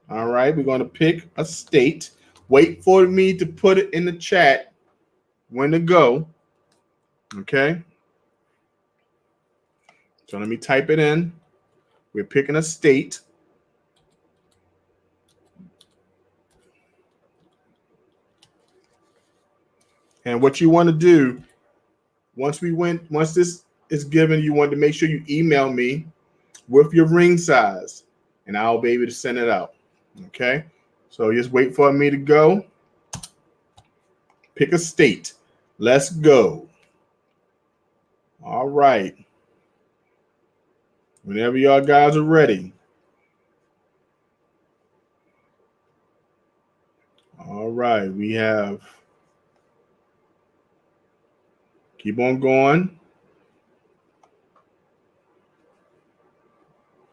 Speaker 1: All right, we're going to pick a state. Wait for me to put it in the chat when to go, okay? So let me type it in. We're picking a state. And what you want to do, once this is given, you want to make sure you email me with your ring size, and I'll be able to send it out. Okay? So just wait for me to go. Pick a state. Let's go. All right. Whenever y'all guys are ready. All right. We have. Keep on going.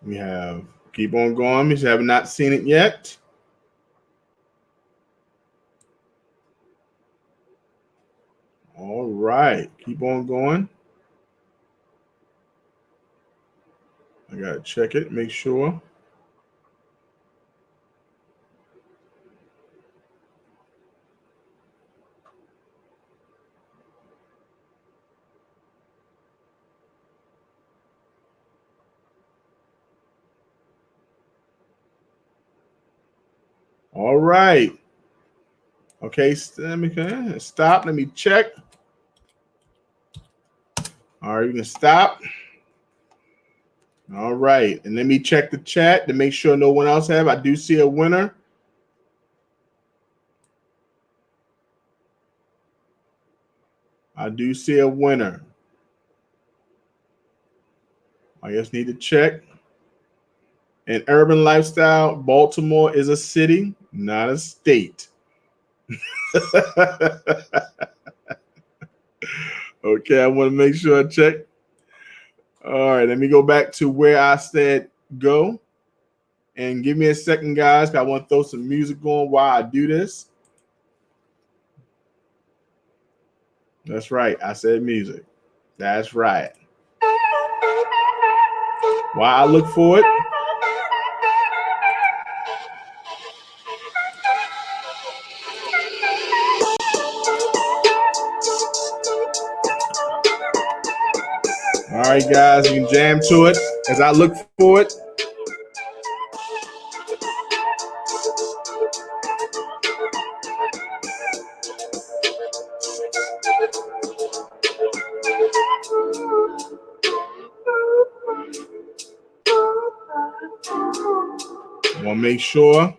Speaker 1: We have. Keep on going. If you have not seen it yet. All right. Keep on going. I got to check it. Make sure. All right. Okay, let me stop. Let me check. All right, you can stop. All right, and let me check the chat to make sure no one else have. I do see a winner. I do see a winner. I just need to check. In urban lifestyle, Baltimore is a city, not a state. Okay, I want to make sure I check. All right, let me go back to where I said go. And give me a second, guys, because I want to throw some music on while I do this. That's right. I said music. That's right. While I look for it. All right, guys, you can jam to it as I look for it. I want to make sure.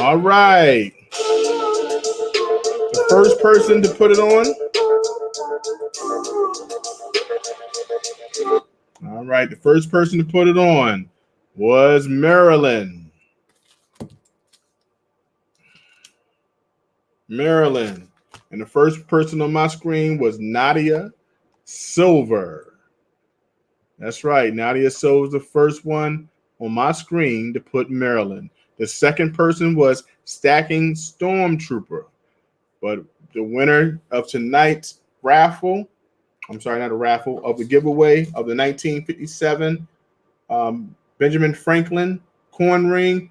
Speaker 1: All right. The first person to put it on. All right. The first person to put it on was Maryland. Maryland. And the first person on my screen was Nadia Silver. That's right. Nadia Silver was the first one on my screen to put Maryland. The second person was Stacking Stormtrooper. But the winner of tonight's raffle, I'm sorry, not a raffle, of the giveaway of the 1957 Benjamin Franklin coin ring,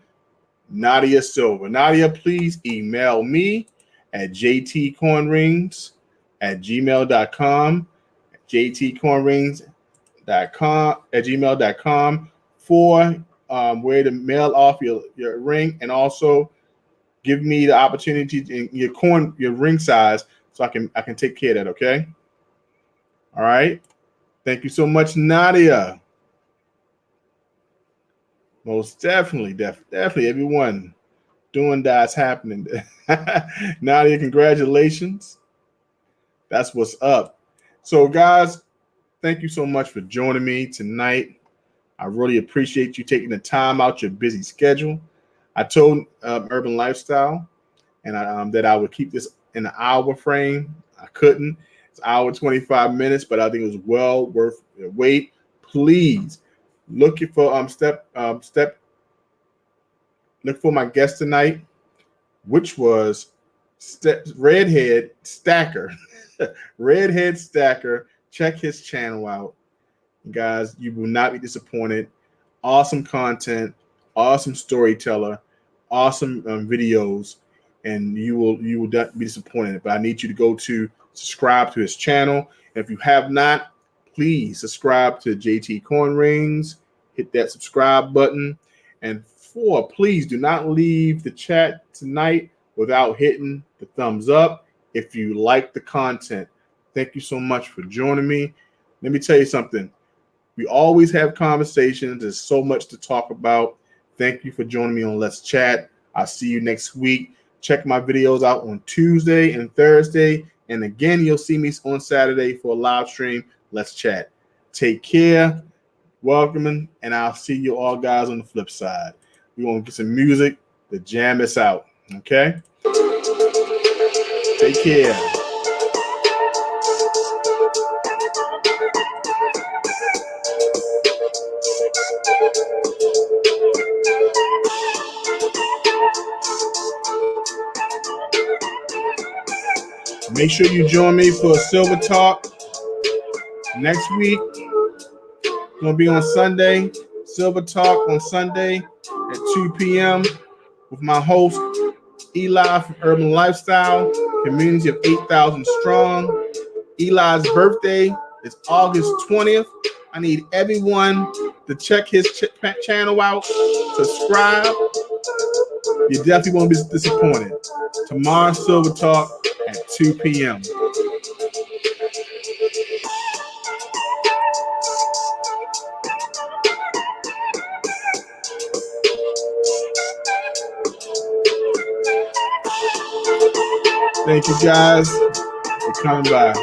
Speaker 1: Nadia Silver. Nadia, please email me at jtcoinrings@gmail.com, jtcoinrings.com@gmail.com for where to mail off your ring, and also give me the opportunity to your ring size so I can take care of that, okay? All right. Thank you so much, Nadia. Most definitely, definitely, everyone. Doing that's happening. Nadia, congratulations. That's what's up. So, guys, thank you so much for joining me tonight. I really appreciate you taking the time out your busy schedule. I told Urban Lifestyle and that I would keep this in an hour frame. I couldn't. It's an hour 25 minutes, but I think it was well worth the wait. Please look for look for my guest tonight, which was Redhead Stacker. Redhead Stacker. Check his channel out. Guys, you will not be disappointed. Awesome content, awesome storyteller, awesome videos, and you will not be disappointed. But I need you to go to subscribe to his channel. And if you have not, please subscribe to Jtcoinrings. Hit that subscribe button. And please do not leave the chat tonight without hitting the thumbs up if you like the content. Thank you so much for joining me. Let me tell you something. We always have conversations. There's so much to talk about. Thank you for joining me on Let's Chat. I'll see you next week. Check my videos out on Tuesday and Thursday. And again, you'll see me on Saturday for a live stream. Let's Chat. Take care. Welcome. And I'll see you all guys on the flip side. We're going to get some music to jam us out. Okay? Take care. Make sure you join me for a Silver Talk next week. It's going to be on Sunday. Silver Talk on Sunday at 2 p.m. with my host, Eli from Urban Lifestyle, community of 8,000 strong. Eli's birthday is August 20th. I need everyone to check his channel out, subscribe. You definitely won't be disappointed. Tomorrow, Silver Talk at 2 p.m. Thank you guys for coming by.